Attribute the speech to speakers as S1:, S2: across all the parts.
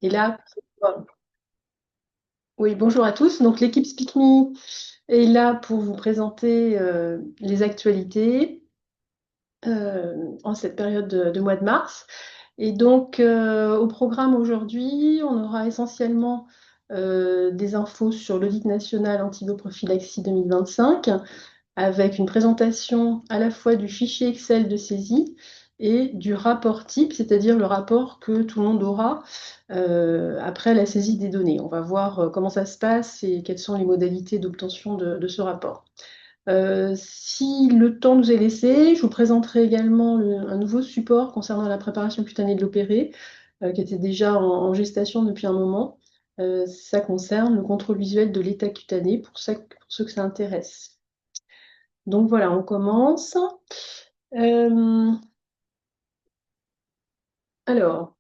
S1: Et là, oui, bonjour à tous. Donc, l'équipe SpeakMe est là pour vous présenter les actualités en cette période de mois de mars. Et donc, au programme aujourd'hui, on aura essentiellement des infos sur l'audit national antibioprophylaxie 2025, avec une présentation à la fois du fichier Excel de saisie et du rapport type, c'est-à-dire le rapport que tout le monde aura après la saisie des données. On va voir comment ça se passe et quelles sont les modalités d'obtention de ce rapport. Si le temps nous est laissé, je vous présenterai également un nouveau support concernant la préparation cutanée de l'opéré, qui était déjà en gestation depuis un moment. Ça concerne le contrôle visuel de l'état cutané pour ceux que ça intéresse. Donc voilà, on commence. Euh, alors,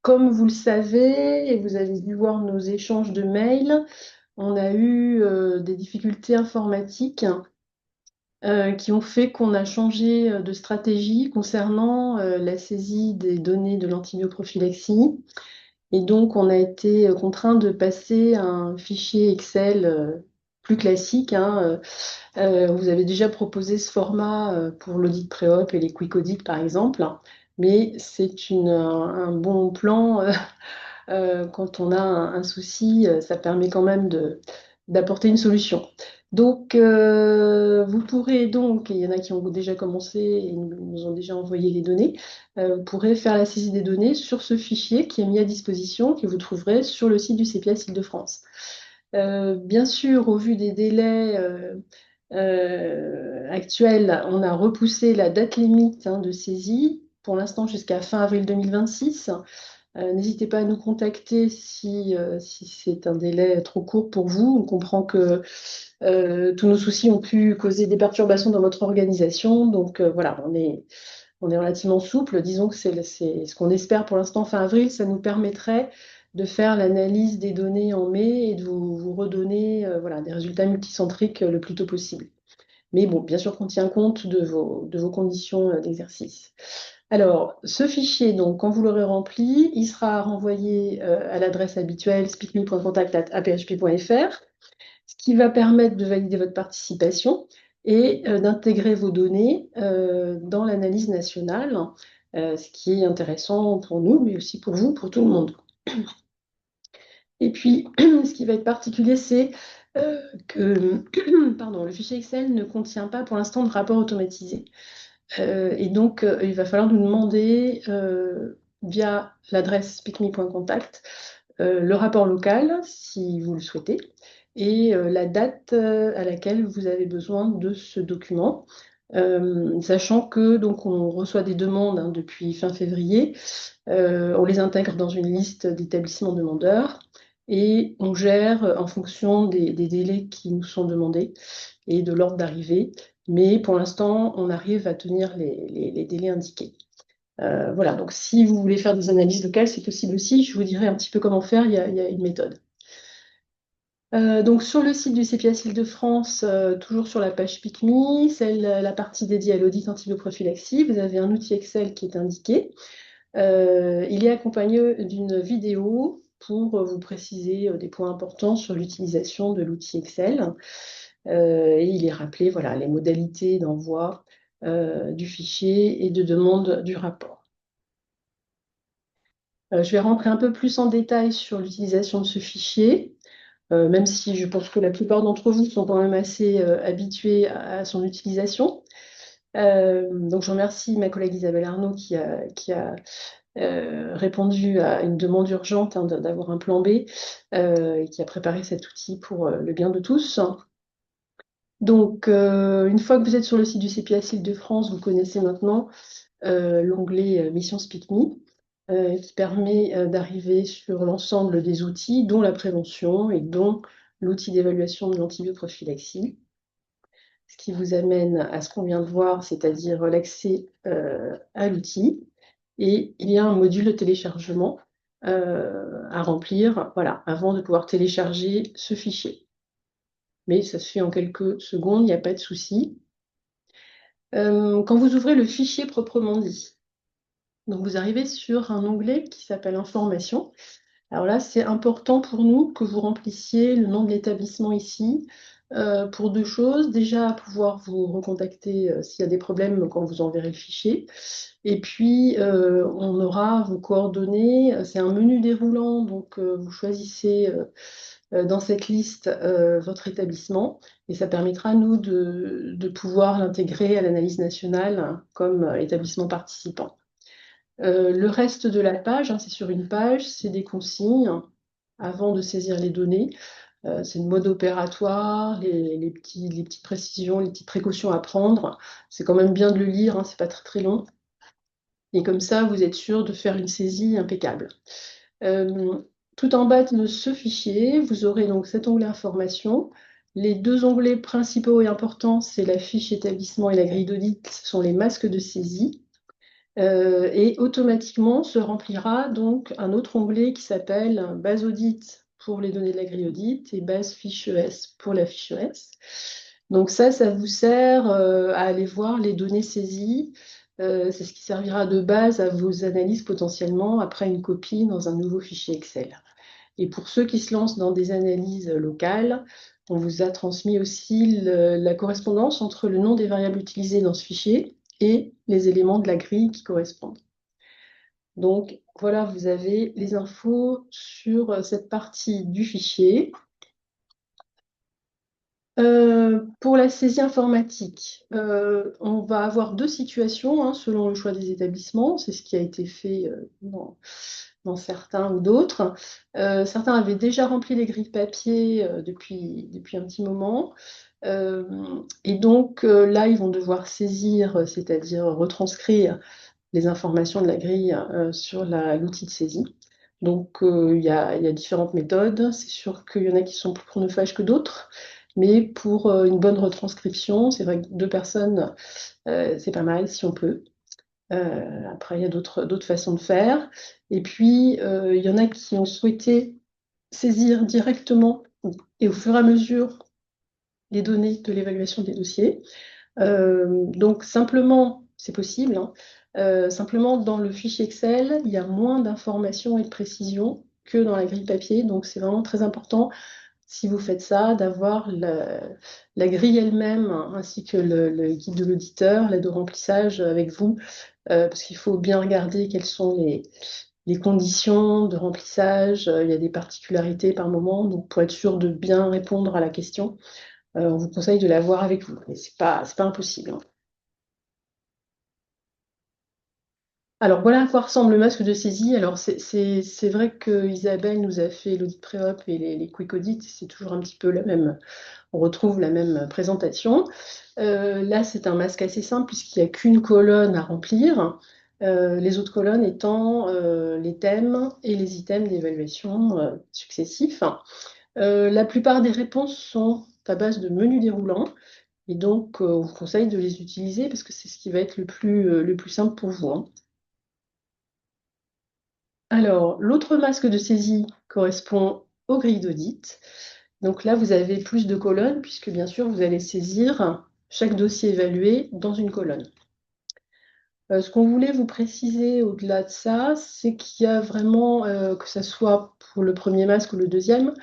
S1: comme vous le savez, et vous avez dû voir nos échanges de mails, on a eu des difficultés informatiques qui ont fait qu'on a changé de stratégie concernant la saisie des données de l'antibioprophylaxie. Et donc, on a été contraint de passer à un fichier Excel plus classique, hein. Vous avez déjà proposé ce format pour l'audit pré-op et les quick audits, par exemple, mais c'est un bon plan quand on a un souci, ça permet quand même d'apporter une solution. Donc, vous pourrez donc, et il y en a qui ont déjà commencé et nous ont déjà envoyé les données, vous pourrez faire la saisie des données sur ce fichier qui est mis à disposition, que vous trouverez sur le site du CPS Île-de-France. Bien sûr, au vu des délais actuels, on a repoussé la date limite de saisie, pour l'instant jusqu'à fin avril 2026. N'hésitez pas à nous contacter si c'est un délai trop court pour vous. On comprend que tous nos soucis ont pu causer des perturbations dans votre organisation. Donc voilà, on est relativement souple. Disons que c'est ce qu'on espère pour l'instant fin avril. Ça nous permettrait de faire l'analyse des données en mai et de vous redonner voilà, des résultats multicentriques le plus tôt possible. Mais bon, bien sûr qu'on tient compte de vos conditions d'exercice. Alors, ce fichier, donc, quand vous l'aurez rempli, il sera renvoyé à l'adresse habituelle speakme.contact@aphp.fr, ce qui va permettre de valider votre participation et d'intégrer vos données dans l'analyse nationale, ce qui est intéressant pour nous, mais aussi pour vous, pour tout le monde. Et puis, ce qui va être particulier, c'est que pardon, le fichier Excel ne contient pas pour l'instant de rapport automatisé. Et donc, il va falloir nous demander via l'adresse speakme.contact le rapport local, si vous le souhaitez, et la date à laquelle vous avez besoin de ce document. Sachant que donc on reçoit des demandes depuis fin février, on les intègre dans une liste d'établissements demandeurs et on gère en fonction des délais qui nous sont demandés et de l'ordre d'arrivée. Mais pour l'instant, on arrive à tenir les délais indiqués. Voilà, donc si vous voulez faire des analyses locales, c'est possible aussi. Je vous dirai un petit peu comment faire, il y a une méthode. Donc sur le site du CPS Île-de-France, toujours sur la page PICMI, c'est la partie dédiée à l'audit antibioprophylaxie. Vous avez un outil Excel qui est indiqué. Il est accompagné d'une vidéo pour vous préciser des points importants sur l'utilisation de l'outil Excel. Et il est rappelé voilà, les modalités d'envoi du fichier et de demande du rapport. Je vais rentrer un peu plus en détail sur l'utilisation de ce fichier, même si je pense que la plupart d'entre vous sont quand même assez habitués à son utilisation. Donc je remercie ma collègue Isabelle Arnaud qui a répondu à une demande urgente d'avoir un plan B et qui a préparé cet outil pour le bien de tous. Donc, une fois que vous êtes sur le site du CPS Île-de-France, vous connaissez maintenant l'onglet Mission SpeakMe, qui permet d'arriver sur l'ensemble des outils, dont la prévention et dont l'outil d'évaluation de l'antibioprophylaxie, ce qui vous amène à ce qu'on vient de voir, c'est-à-dire l'accès à l'outil. Et il y a un module de téléchargement à remplir, voilà, avant de pouvoir télécharger ce fichier. Mais ça se fait en quelques secondes, il n'y a pas de souci. Quand vous ouvrez le fichier proprement dit, Donc, vous arrivez sur un onglet qui s'appelle Information. Alors là, c'est important pour nous que vous remplissiez le nom de l'établissement ici pour deux choses. Déjà, pouvoir vous recontacter s'il y a des problèmes quand vous enverrez le fichier. Et puis, on aura vos coordonnées. C'est un menu déroulant, donc vous choisissez dans cette liste votre établissement et ça permettra, nous, de pouvoir l'intégrer à l'analyse nationale comme établissement participant. Le reste de la page, hein, c'est sur une page, c'est des consignes avant de saisir les données. C'est le mode opératoire, les petites précisions, les petites précautions à prendre. C'est quand même bien de le lire, hein, c'est pas très très long. Et comme ça, vous êtes sûr de faire une saisie impeccable. Tout en bas de ce fichier, vous aurez donc cet onglet Information. Les deux onglets principaux et importants, c'est la fiche établissement et la grille d'audit, ce sont les masques de saisie. Et automatiquement se remplira donc un autre onglet qui s'appelle base audit pour les données de la grille audit et base fiche ES pour la fiche ES. Donc ça vous sert à aller voir les données saisies. C'est ce qui servira de base à vos analyses potentiellement après une copie dans un nouveau fichier Excel. Et pour ceux qui se lancent dans des analyses locales, on vous a transmis aussi la correspondance entre le nom des variables utilisées dans ce fichier et les éléments de la grille qui correspondent. Donc voilà, vous avez les infos sur cette partie du fichier. Pour la saisie informatique, on va avoir deux situations hein, selon le choix des établissements. C'est ce qui a été fait dans certains ou d'autres. Certains avaient déjà rempli les grilles papier depuis un petit moment. Et donc là, ils vont devoir saisir, c'est-à-dire retranscrire les informations de la grille sur l'outil de saisie. Donc il y a différentes méthodes. C'est sûr qu'il y en a qui sont plus chronophages que d'autres. Mais pour une bonne retranscription, c'est vrai que deux personnes, c'est pas mal si on peut. Après, il y a d'autres façons de faire. Et puis, il y en a qui ont souhaité saisir directement et au fur et à mesure les données de l'évaluation des dossiers. Donc, simplement, c'est possible, hein. Simplement, dans le fichier Excel, il y a moins d'informations et de précisions que dans la grille papier. Donc, c'est vraiment très important si vous faites ça, d'avoir la grille elle-même, hein, ainsi que le guide de l'auditeur, l'aide au remplissage avec vous, parce qu'il faut bien regarder quelles sont les conditions de remplissage. Il y a des particularités par moment, donc pour être sûr de bien répondre à la question, on vous conseille de l'avoir avec vous, mais c'est pas impossible, hein. Alors voilà à quoi ressemble le masque de saisie. Alors c'est vrai que Isabelle nous a fait l'audit pré-op et les quick audits, c'est toujours un petit peu la même, on retrouve la même présentation. Là, c'est un masque assez simple puisqu'il n'y a qu'une colonne à remplir. Les autres colonnes étant les thèmes et les items d'évaluation successifs. La plupart des réponses sont à base de menus déroulants et donc on vous conseille de les utiliser parce que c'est ce qui va être le plus simple pour vous, hein. Alors, l'autre masque de saisie correspond aux grilles d'audit. Donc là, vous avez plus de colonnes, puisque bien sûr, vous allez saisir chaque dossier évalué dans une colonne. Ce qu'on voulait vous préciser au-delà de ça, c'est qu'il y a vraiment, que ce soit pour le premier masque ou le deuxième,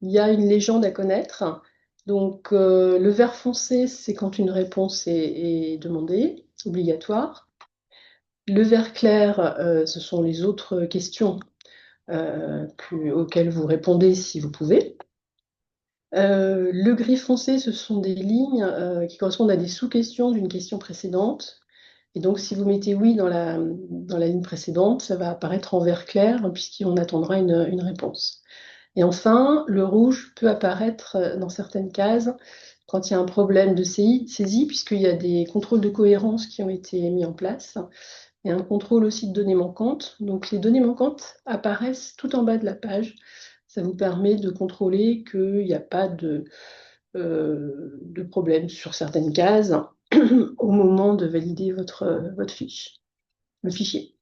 S1: il y a une légende à connaître. Donc, le vert foncé, c'est quand une réponse est demandée, obligatoire. Le vert clair, ce sont les autres questions auxquelles vous répondez si vous pouvez. Le gris foncé, ce sont des lignes qui correspondent à des sous-questions d'une question précédente. Et donc, si vous mettez oui dans la ligne précédente, ça va apparaître en vert clair puisqu'on attendra une réponse. Et enfin, le rouge peut apparaître dans certaines cases quand il y a un problème de saisie, puisqu'il y a des contrôles de cohérence qui ont été mis en place et un contrôle aussi de données manquantes. Donc les données manquantes apparaissent tout en bas de la page. Ça vous permet de contrôler qu'il n'y a pas de problème sur certaines cases au moment de valider votre fiche, le fichier.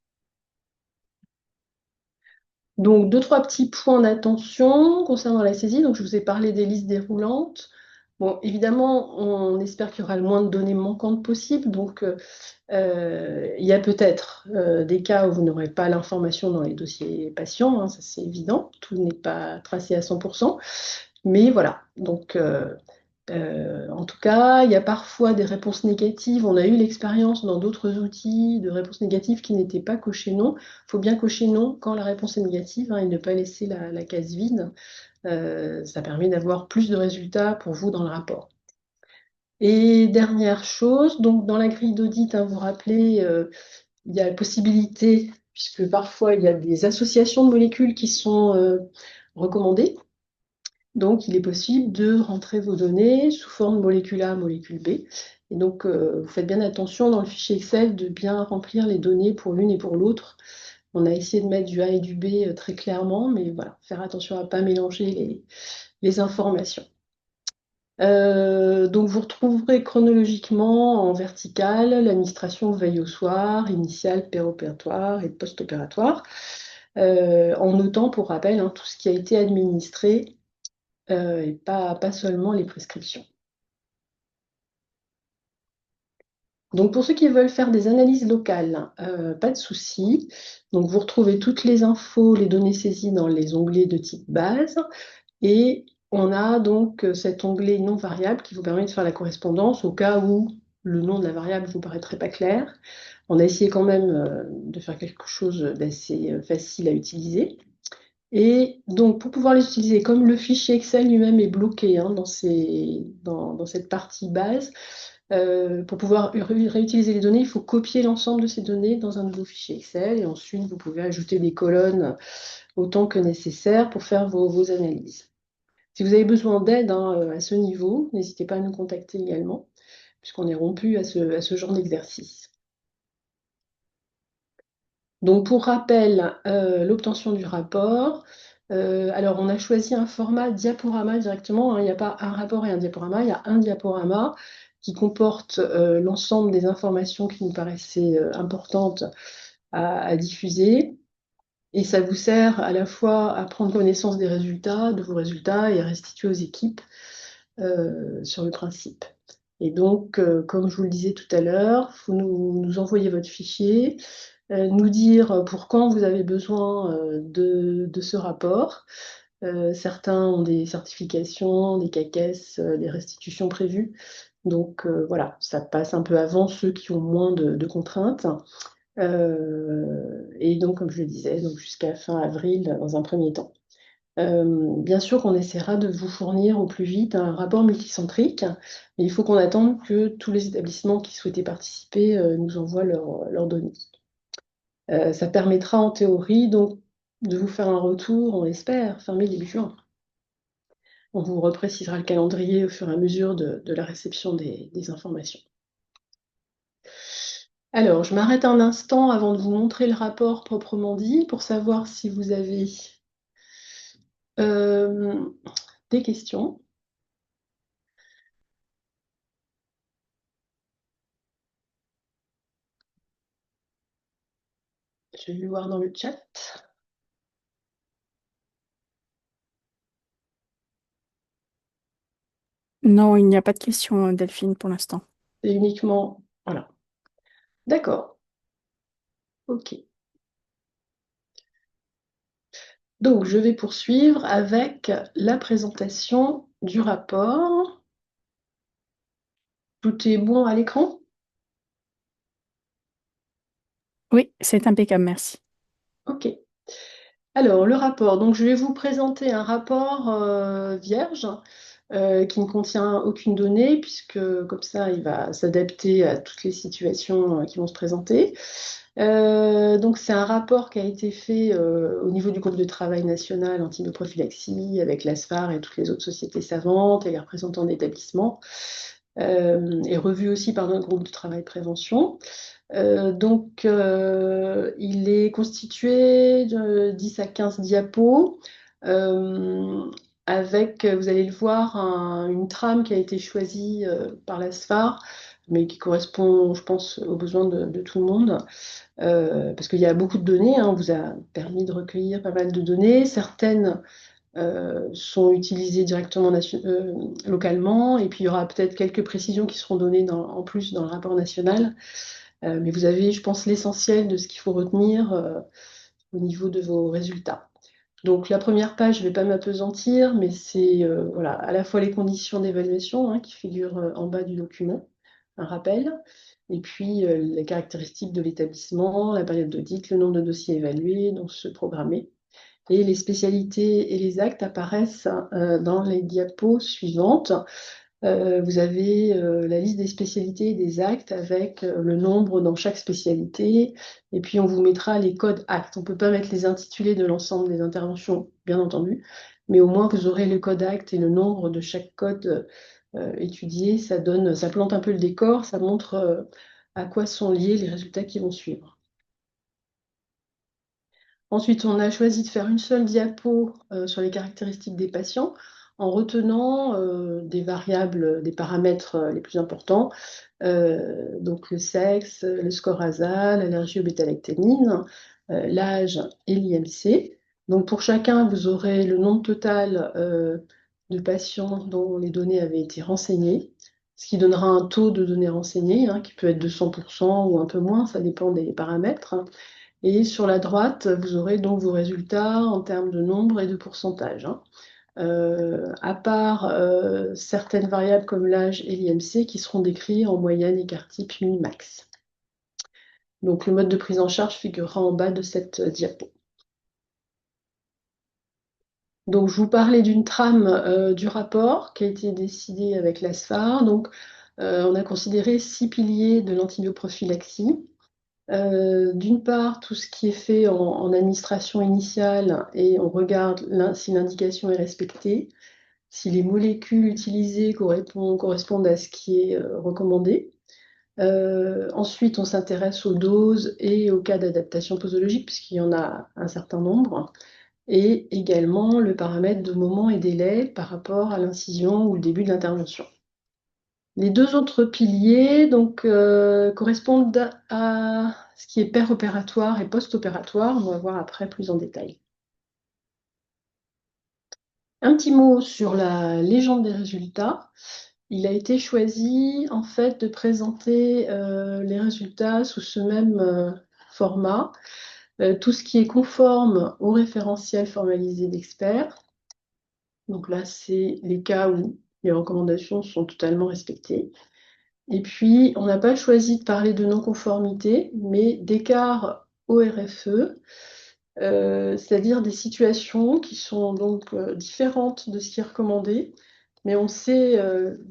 S1: Donc, deux, trois petits points d'attention concernant la saisie. Donc, je vous ai parlé des listes déroulantes. Bon, évidemment, on espère qu'il y aura le moins de données manquantes possible. Donc, il y a peut-être des cas où vous n'aurez pas l'information dans les dossiers patients, hein, ça c'est évident. Tout n'est pas tracé à 100%. Mais voilà, donc en tout cas, il y a parfois des réponses négatives. On a eu l'expérience dans d'autres outils de réponses négatives qui n'étaient pas cochées non. Il faut bien cocher non quand la réponse est négative, hein, et ne pas laisser la case vide. Ça permet d'avoir plus de résultats pour vous dans le rapport. Et dernière chose, donc dans la grille d'audit, hein, vous vous rappelez, il y a la possibilité, puisque parfois il y a des associations de molécules qui sont recommandées, donc il est possible de rentrer vos données sous forme molécule A, molécule B. Et donc vous faites bien attention dans le fichier Excel de bien remplir les données pour l'une et pour l'autre. On a essayé de mettre du A et du B très clairement, mais voilà, faire attention à ne pas mélanger les informations. Donc vous retrouverez chronologiquement en vertical l'administration veille au soir, initiale, péropératoire et post-opératoire, en notant pour rappel, hein, tout ce qui a été administré et pas seulement les prescriptions. Donc pour ceux qui veulent faire des analyses locales, pas de souci. Donc vous retrouvez toutes les infos, les données saisies dans les onglets de type base. Et on a donc cet onglet non variable qui vous permet de faire la correspondance au cas où le nom de la variable ne vous paraîtrait pas clair. On a essayé quand même de faire quelque chose d'assez facile à utiliser. Et donc, pour pouvoir les utiliser, comme le fichier Excel lui-même est bloqué, hein, dans cette partie base, pour pouvoir réutiliser les données, il faut copier l'ensemble de ces données dans un nouveau fichier Excel. Et ensuite, vous pouvez ajouter des colonnes autant que nécessaire pour faire vos analyses. Si vous avez besoin d'aide, hein, à ce niveau, n'hésitez pas à nous contacter également, puisqu'on est rompu à ce genre d'exercice. Donc pour rappel, l'obtention du rapport. Alors on a choisi un format diaporama directement, hein. Il n'y a pas un rapport et un diaporama, il y a un diaporama qui comporte l'ensemble des informations qui nous paraissaient importantes à diffuser. Et ça vous sert à la fois à prendre connaissance des résultats, de vos résultats, et à restituer aux équipes sur le principe. Et donc, comme je vous le disais tout à l'heure, il faut nous envoyer votre fichier, nous dire pour quand vous avez besoin de ce rapport. Certains ont des certifications, des CAQES, des restitutions prévues. Donc voilà, ça passe un peu avant ceux qui ont moins de contraintes. Et donc, comme je le disais, donc jusqu'à fin avril dans un premier temps. Bien sûr qu'on essaiera de vous fournir au plus vite un rapport multicentrique, mais il faut qu'on attende que tous les établissements qui souhaitaient participer nous envoient leurs données. Ça permettra en théorie donc de vous faire un retour, on l'espère, fin mai, début juin. On vous reprécisera le calendrier au fur et à mesure de la réception des informations. Alors, je m'arrête un instant avant de vous montrer le rapport proprement dit pour savoir si vous avez des questions. Je vais voir dans le chat.
S2: Non, il n'y a pas de question, Delphine, pour l'instant.
S1: C'est uniquement... Voilà. D'accord. OK. Donc, je vais poursuivre avec la présentation du rapport. Tout est bon à l'écran?
S2: Oui, c'est impeccable, merci.
S1: OK. Alors, le rapport. Donc, je vais vous présenter un rapport vierge qui ne contient aucune donnée, puisque comme ça, il va s'adapter à toutes les situations qui vont se présenter. Donc, c'est un rapport qui a été fait au niveau du groupe de travail national antibioprophylaxie avec l'ASFAR et toutes les autres sociétés savantes et les représentants d'établissements, et revu aussi par notre groupe de travail prévention. Donc, il est constitué de 10 à 15 diapos, euh, avec, vous allez le voir, une trame qui a été choisie par l'ASFAR, mais qui correspond, je pense, aux besoins de tout le monde, parce qu'il y a beaucoup de données, hein. On vous a permis de recueillir pas mal de données. Certaines sont utilisés directement localement, et puis il y aura peut-être quelques précisions qui seront données en plus dans le rapport national. Mais vous avez, je pense, l'essentiel de ce qu'il faut retenir au niveau de vos résultats. Donc la première page, je ne vais pas m'appesantir, mais c'est voilà, à la fois les conditions d'évaluation qui figurent en bas du document, un rappel, et puis les caractéristiques de l'établissement, la période d'audit, le nombre de dossiers évalués, donc ceux programmés. Et les spécialités et les actes apparaissent dans les diapos suivantes. Vous avez la liste des spécialités et des actes avec le nombre dans chaque spécialité. Et puis, on vous mettra les codes actes. On ne peut pas mettre les intitulés de l'ensemble des interventions, bien entendu, mais au moins, vous aurez le code acte et le nombre de chaque code étudié. Ça plante un peu le décor, ça montre à quoi sont liés les résultats qui vont suivre. Ensuite, on a choisi de faire une seule diapo sur les caractéristiques des patients en retenant des variables, des paramètres les plus importants, donc le sexe, le score ASA, l'allergie aux bêta-lactamine, l'âge et l'IMC. Donc pour chacun, vous aurez le nombre total de patients dont les données avaient été renseignées, ce qui donnera un taux de données renseignées qui peut être de 100% ou un peu moins, ça dépend des paramètres. Et sur la droite, vous aurez donc vos résultats en termes de nombre et de pourcentage. À part certaines variables comme l'âge et l'IMC qui seront décrits en moyenne, écart type, min-max. Donc le mode de prise en charge figurera en bas de cette diapo. Donc je vous parlais d'une trame du rapport qui a été décidée avec l'ASFAR. Donc on a considéré 6 piliers de l'antibioprophylaxie. D'une part, tout ce qui est fait en administration initiale et on regarde si l'indication est respectée, si les molécules utilisées correspondent à ce qui est recommandé. Ensuite, on s'intéresse aux doses et aux cas d'adaptation posologique, puisqu'il y en a un certain nombre, et également le paramètre de moment et délai par rapport à l'incision ou le début de l'intervention. Les deux autres piliers donc, correspondent à ce qui est péropératoire et post-opératoire. On va voir après plus en détail. Un petit mot sur la légende des résultats. Il a été choisi en fait de présenter les résultats sous ce même format. Tout ce qui est conforme au référentiel formalisé d'experts. Donc là, c'est les cas où les recommandations sont totalement respectées. Et puis, on n'a pas choisi de parler de non-conformité, mais d'écart au RFE, c'est-à-dire des situations qui sont donc différentes de ce qui est recommandé, mais on sait,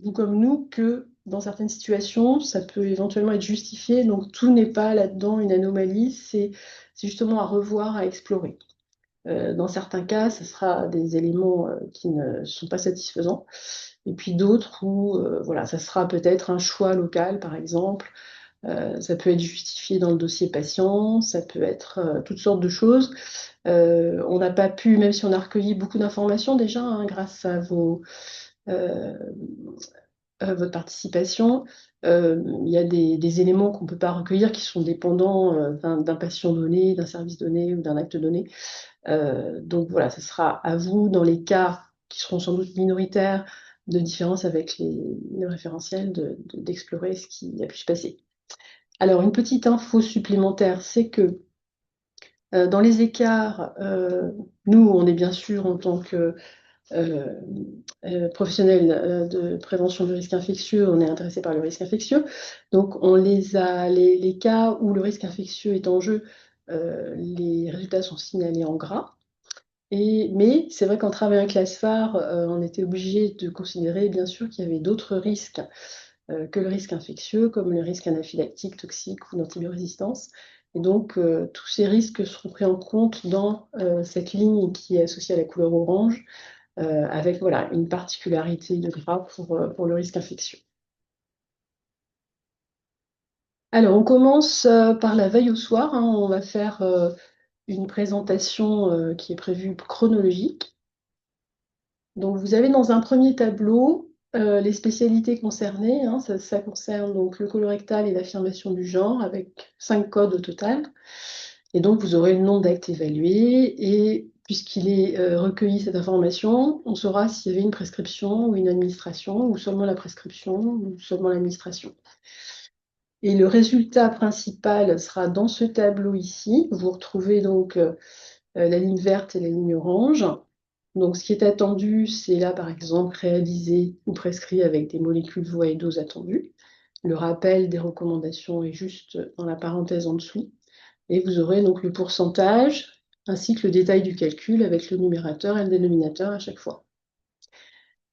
S1: vous comme nous, que dans certaines situations, ça peut éventuellement être justifié, donc tout n'est pas là-dedans une anomalie, c'est justement à revoir, à explorer. Dans certains cas, ce sera des éléments qui ne sont pas satisfaisants. Et puis d'autres où voilà, ça sera peut-être un choix local, par exemple. Ça peut être justifié dans le dossier patient, ça peut être toutes sortes de choses. On n'a pas pu, même si on a recueilli beaucoup d'informations déjà, grâce à votre participation, il y a des éléments qu'on ne peut pas recueillir qui sont dépendants d'un patient donné, d'un service donné ou d'un acte donné. Donc voilà, ce sera à vous, dans les cas qui seront sans doute minoritaires, de différence avec le référentiel, d'explorer ce qui a pu se passer. Alors, une petite info supplémentaire, c'est que dans les écarts, nous, on est bien sûr, en tant que professionnels de prévention du risque infectieux, on est intéressé par le risque infectieux. Donc, on les cas où le risque infectieux est en jeu, les résultats sont signalés en gras. Mais c'est vrai qu'en travaillant avec l'ASFAR, on était obligé de considérer bien sûr qu'il y avait d'autres risques que le risque infectieux, comme le risque anaphylactique, toxique ou d'antibiorésistance. Et donc, tous ces risques seront pris en compte dans cette ligne qui est associée à la couleur orange, avec voilà, une particularité de gras pour le risque infectieux. Alors, on commence par la veille au soir. On va faire une présentation qui est prévue chronologique. Donc, vous avez dans un premier tableau les spécialités concernées. Ça concerne donc le colorectal et l'affirmation du genre, avec 5 codes au total. Et donc, vous aurez le nombre d'actes évalués et puisqu'il est recueilli cette information, on saura s'il y avait une prescription ou une administration, ou seulement la prescription, ou seulement l'administration. Et le résultat principal sera dans ce tableau ici. Vous retrouvez donc la ligne verte et la ligne orange. Donc, ce qui est attendu, c'est là, par exemple, réalisé ou prescrit avec des molécules voies et doses attendues. Le rappel des recommandations est juste dans la parenthèse en dessous. Et vous aurez donc le pourcentage ainsi que le détail du calcul avec le numérateur et le dénominateur à chaque fois.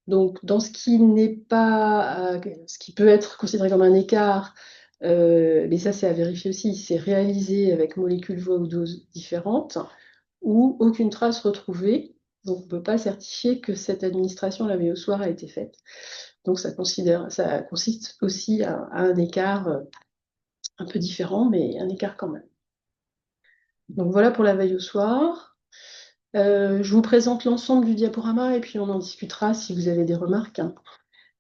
S1: Donc, dans ce qui n'est pas, ce qui peut être considéré comme un écart, mais ça c'est à vérifier aussi, c'est réalisé avec molécules voies ou doses différentes, ou aucune trace retrouvée. Donc, on ne peut pas certifier que cette administration la veille au soir a été faite. Donc, ça consiste aussi à un écart un peu différent, mais un écart quand même. Donc, voilà pour la veille au soir. Je vous présente l'ensemble du diaporama et puis on en discutera si vous avez des remarques.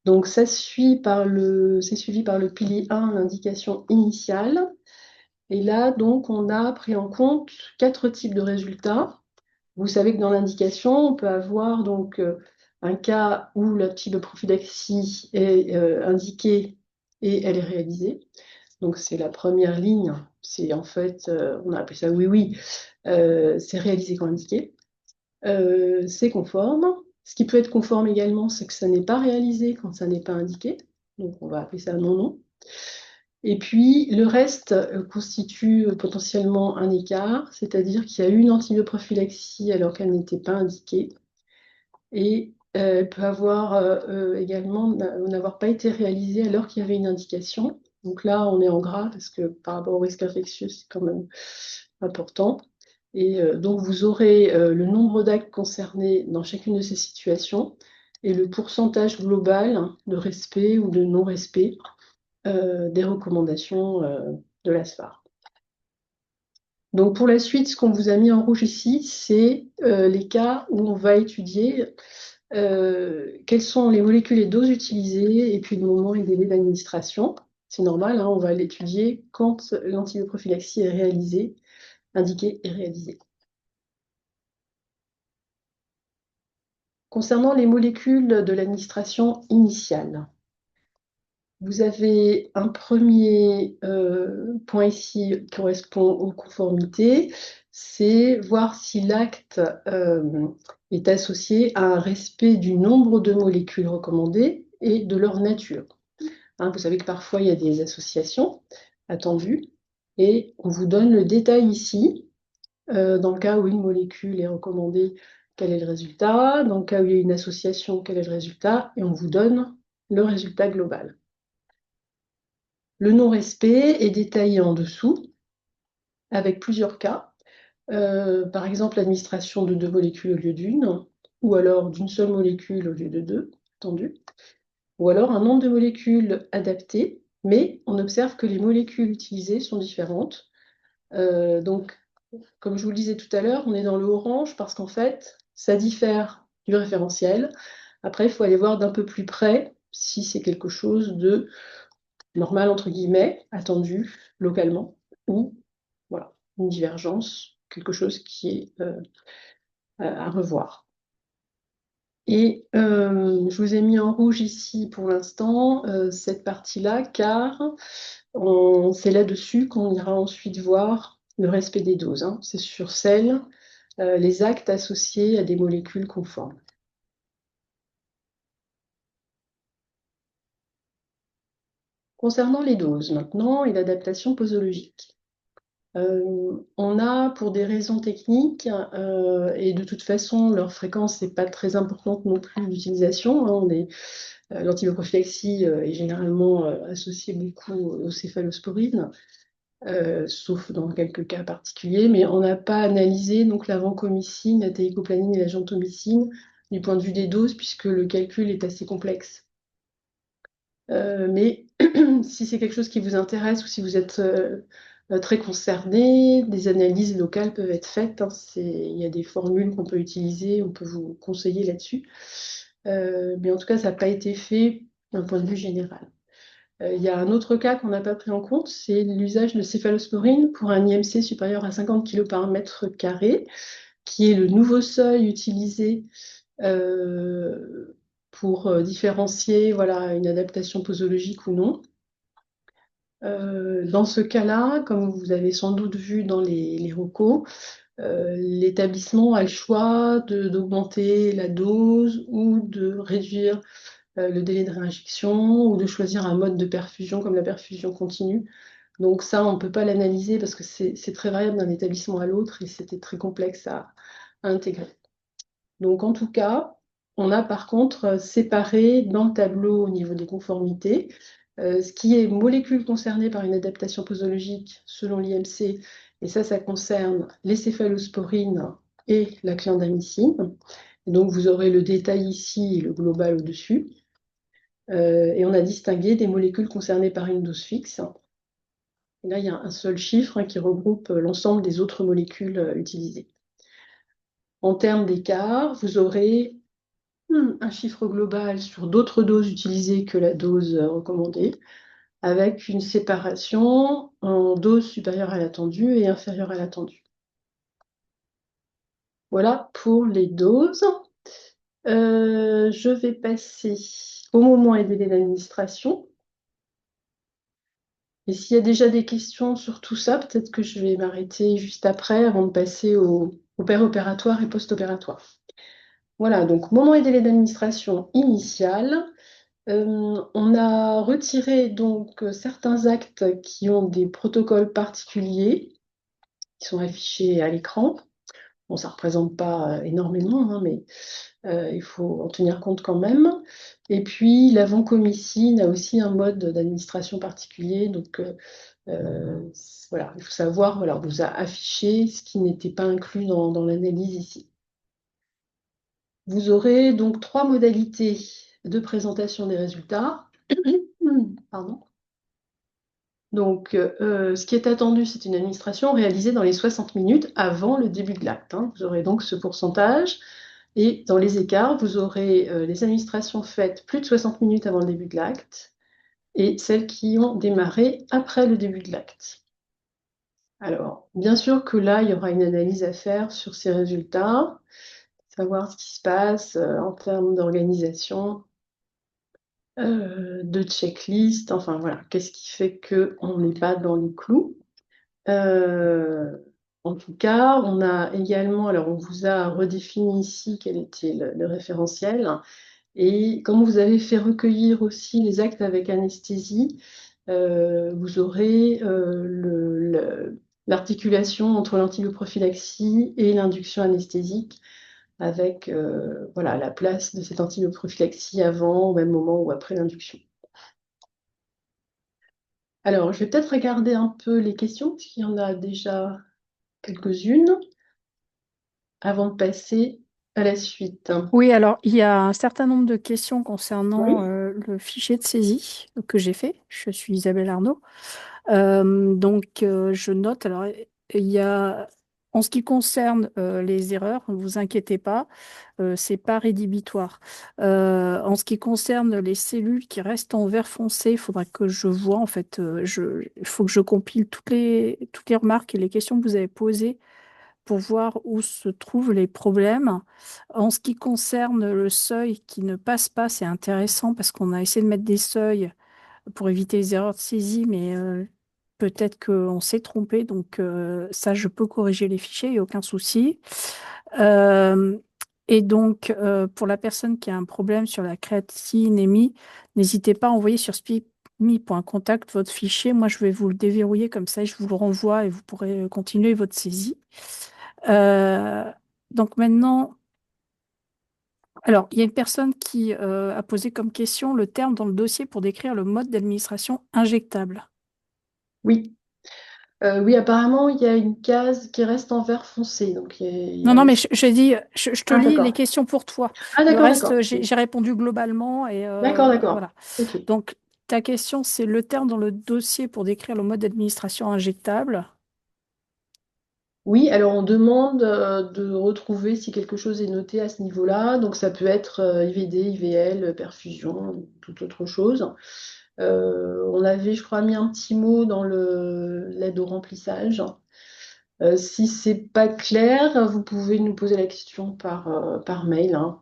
S1: Donc, c'est suivi par le pilier 1, l'indication initiale. Et là, donc, on a pris en compte 4 types de résultats. Vous savez que dans l'indication, on peut avoir donc un cas où la type de prophylaxie est indiquée et elle est réalisée. Donc, c'est la première ligne. C'est en fait, on a appelé ça oui, oui, c'est réalisé quand indiqué. C'est conforme. Ce qui peut être conforme également, c'est que ça n'est pas réalisé quand ça n'est pas indiqué. Donc, on va appeler ça non, non. Et puis, le reste constitue potentiellement un écart, c'est-à-dire qu'il y a eu une antibioprophylaxie alors qu'elle n'était pas indiquée. Et elle peut avoir également n'avoir pas été réalisée alors qu'il y avait une indication. Donc là, on est en gras parce que par rapport au risque infectieux, c'est quand même important. Et donc, vous aurez le nombre d'actes concernés dans chacune de ces situations et le pourcentage global de respect ou de non-respect des recommandations de l'ASFAR. Donc, pour la suite, ce qu'on vous a mis en rouge ici, c'est les cas où on va étudier quelles sont les molécules et doses utilisées et puis le moment et délai d'administration. C'est normal, hein, on va l'étudier quand l'antibioprophylaxie est réalisée, indiquée et réalisée. Concernant les molécules de l'administration initiale, vous avez un premier point ici qui correspond aux conformités, c'est voir si l'acte est associé à un respect du nombre de molécules recommandées et de leur nature. Hein, vous savez que parfois il y a des associations attendues et on vous donne le détail ici. Dans le cas où une molécule est recommandée, quel est le résultat? Dans le cas où il y a une association, quel est le résultat? Et on vous donne le résultat global. Le non-respect est détaillé en dessous, avec plusieurs cas. Par exemple, l'administration de 2 molécules au lieu d'une, ou alors d'une seule molécule au lieu de 2, attendu. Ou alors un nombre de molécules adapté, mais on observe que les molécules utilisées sont différentes. Donc, comme je vous le disais tout à l'heure, on est dans le orange parce qu'en fait, ça diffère du référentiel. Après, il faut aller voir d'un peu plus près si c'est quelque chose de normal, entre guillemets, attendu localement, ou voilà, une divergence, quelque chose qui est à revoir. Et je vous ai mis en rouge ici pour l'instant cette partie-là, car c'est là-dessus qu'on ira ensuite voir le respect des doses. Hein. C'est sur celles, les actes associés à des molécules conformes. Concernant les doses maintenant et l'adaptation posologique. On a, pour des raisons techniques, et de toute façon, leur fréquence n'est pas très importante non plus d'utilisation. Hein, l'antibioprophylaxie est généralement associée beaucoup aux céphalosporines, sauf dans quelques cas particuliers, mais on n'a pas analysé donc la vancomycine, la télécoplanine et la gentamicine du point de vue des doses, puisque le calcul est assez complexe. Mais si c'est quelque chose qui vous intéresse ou si vous êtes très concerné, des analyses locales peuvent être faites. Hein, il y a des formules qu'on peut utiliser, on peut vous conseiller là-dessus. Mais en tout cas, ça n'a pas été fait d'un point de vue général. Il y a un autre cas qu'on n'a pas pris en compte, c'est l'usage de céphalosporine pour un IMC supérieur à 50 kg par mètre carré, qui est le nouveau seuil utilisé pour différencier voilà, une adaptation posologique ou non. Dans ce cas-là, comme vous avez sans doute vu dans les recos, l'établissement a le choix d'augmenter la dose ou de réduire le délai de réinjection ou de choisir un mode de perfusion comme la perfusion continue. Donc ça, on ne peut pas l'analyser parce que c'est très variable d'un établissement à l'autre et c'était très complexe à intégrer. Donc en tout cas, on a par contre séparé dans le tableau au niveau des conformités ce qui est molécule concernée par une adaptation posologique selon l'IMC, et ça concerne les céphalosporines et la clindamycine. Et donc vous aurez le détail ici et le global au-dessus. Et on a distingué des molécules concernées par une dose fixe. Et là, il y a un seul chiffre qui regroupe l'ensemble des autres molécules utilisées. En termes d'écart, vous aurez un chiffre global sur d'autres doses utilisées que la dose recommandée, avec une séparation en dose supérieure à l'attendue et inférieure à l'attendue. Voilà pour les doses. Je vais passer au moment et délai d'administration. Et s'il y a déjà des questions sur tout ça, peut-être que je vais m'arrêter juste après avant de passer au opératoire et post-opératoire. Voilà, donc moment et délai d'administration initial. On a retiré donc certains actes qui ont des protocoles particuliers qui sont affichés à l'écran. Bon, ça ne représente pas énormément, hein, mais il faut en tenir compte quand même. Et puis, l'avant-comicine a aussi un mode d'administration particulier. Donc, voilà, il faut savoir, voilà, on vous a affiché ce qui n'était pas inclus dans l'analyse ici. Vous aurez donc 3 modalités de présentation des résultats. Pardon. Donc, ce qui est attendu, c'est une administration réalisée dans les 60 minutes avant le début de l'acte, hein. Vous aurez donc ce pourcentage. Et dans les écarts, vous aurez les administrations faites plus de 60 minutes avant le début de l'acte et celles qui ont démarré après le début de l'acte. Alors, bien sûr que là, il y aura une analyse à faire sur ces résultats, savoir ce qui se passe en termes d'organisation, de checklist, enfin voilà, qu'est-ce qui fait qu'on n'est pas dans les clous. Euh, En tout cas, on a également, alors on vous a redéfini ici quel était le référentiel, et comme vous avez fait recueillir aussi les actes avec anesthésie, vous aurez l'articulation entre l'antibioprophylaxie et l'induction anesthésique avec voilà, la place de cette antibioprophylaxie avant, au même moment ou après l'induction. Alors, je vais peut-être regarder un peu les questions, parce qu'il y en a déjà quelques-unes, avant de passer à la suite.
S2: Oui, alors il y a un certain nombre de questions concernant
S1: Oui,
S2: le fichier de saisie que j'ai fait. Je suis Isabelle Arnaud. Je note. Alors, il y a, en ce qui concerne les erreurs, ne vous inquiétez pas, c'est pas rédhibitoire. En ce qui concerne les cellules qui restent en vert foncé, il faudra que je vois, en fait, il faut que je compile toutes les remarques et les questions que vous avez posées pour voir où se trouvent les problèmes. En ce qui concerne le seuil qui ne passe pas, c'est intéressant parce qu'on a essayé de mettre des seuils pour éviter les erreurs de saisie, mais peut-être qu'on s'est trompé. Donc ça, je peux corriger les fichiers, il n'y a aucun souci. Euh, pour la personne qui a un problème sur la créatinémie, n'hésitez pas à envoyer sur spimi.contact votre fichier. Moi, je vais vous le déverrouiller comme ça, je vous le renvoie et vous pourrez continuer votre saisie. Euh, donc maintenant, alors, il y a une personne qui a posé comme question le terme dans le dossier pour décrire le mode d'administration injectable.
S1: oui. Oui, apparemment, il y a une case qui reste en vert foncé. Donc, il y
S2: Non,
S1: a
S2: non, mais
S1: aussi...
S2: je te
S1: Ah,
S2: lis les
S1: d'accord.
S2: questions pour toi.
S1: Ah,
S2: Le
S1: d'accord,
S2: reste,
S1: d'accord.
S2: j'ai répondu globalement et
S1: D'accord, d'accord.
S2: voilà.
S1: Ok.
S2: Donc, ta question, c'est le terme dans le dossier pour décrire le mode d'administration injectable.
S1: Oui, alors on demande de retrouver si quelque chose est noté à ce niveau-là. Donc, ça peut être IVD, IVL, perfusion, toute autre chose. On avait, je crois, mis un petit mot dans l'aide au remplissage. Si c'est pas clair, vous pouvez nous poser la question par mail, hein.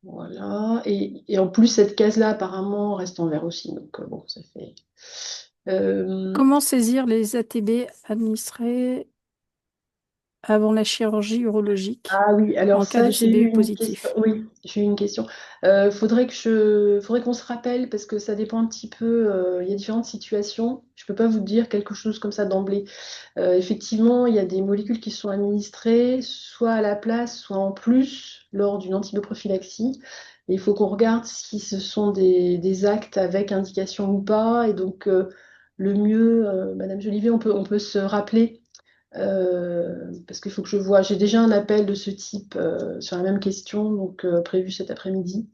S1: Voilà. Et en plus, cette case-là, apparemment, reste en vert aussi. Donc, bon, ça fait. Euh,
S2: Comment saisir les ATB administrés avant la chirurgie urologique
S1: Ah oui, alors
S2: en cas
S1: ça,
S2: de
S1: j'ai eu
S2: CBU
S1: une question.
S2: positif?
S1: Oui, j'ai eu une question. Faudrait qu'on se rappelle parce que ça dépend un petit peu. Il y a différentes situations. Je peux pas vous dire quelque chose comme ça d'emblée. Effectivement, il y a des molécules qui sont administrées soit à la place, soit en plus lors d'une antibioprophylaxie. Et il faut qu'on regarde si ce sont des actes avec indication ou pas. Et donc, le mieux, Madame Jolivet, on peut se rappeler parce qu'il faut que je vois. J'ai déjà un appel de ce type sur la même question, donc prévu cet après-midi.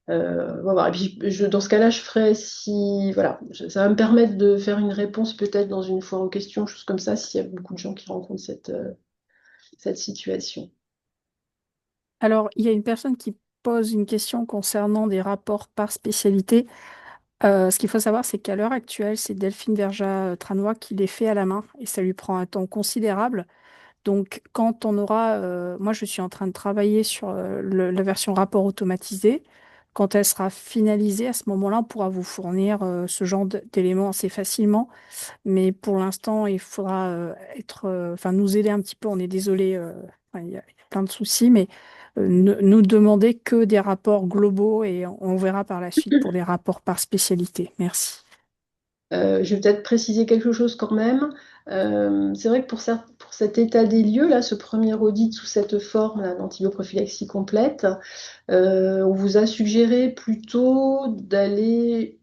S1: On va voir. Et puis, dans ce cas-là, je ferai si. Voilà, ça va me permettre de faire une réponse peut-être dans une foire aux questions, chose comme ça, s'il y a beaucoup de gens qui rencontrent cette situation.
S2: Alors, il y a une personne qui pose une question concernant des rapports par spécialité. Ce qu'il faut savoir, c'est qu'à l'heure actuelle, c'est Delphine Verja-Tranois qui les fait à la main et ça lui prend un temps considérable. Donc, quand on aura, moi, je suis en train de travailler sur la version rapport automatisé. Quand elle sera finalisée, à ce moment-là, on pourra vous fournir ce genre d'éléments assez facilement. Mais pour l'instant, il faudra enfin, nous aider un petit peu. On est désolé, enfin, il y a plein de soucis, mais nous demander que des rapports globaux et on verra par la suite pour les rapports par spécialité. Merci.
S1: Je vais peut-être préciser quelque chose quand même. C'est vrai que pour cet état des lieux, là, ce premier audit sous cette forme là, d'antibioprophylaxie complète, on vous a suggéré plutôt d'aller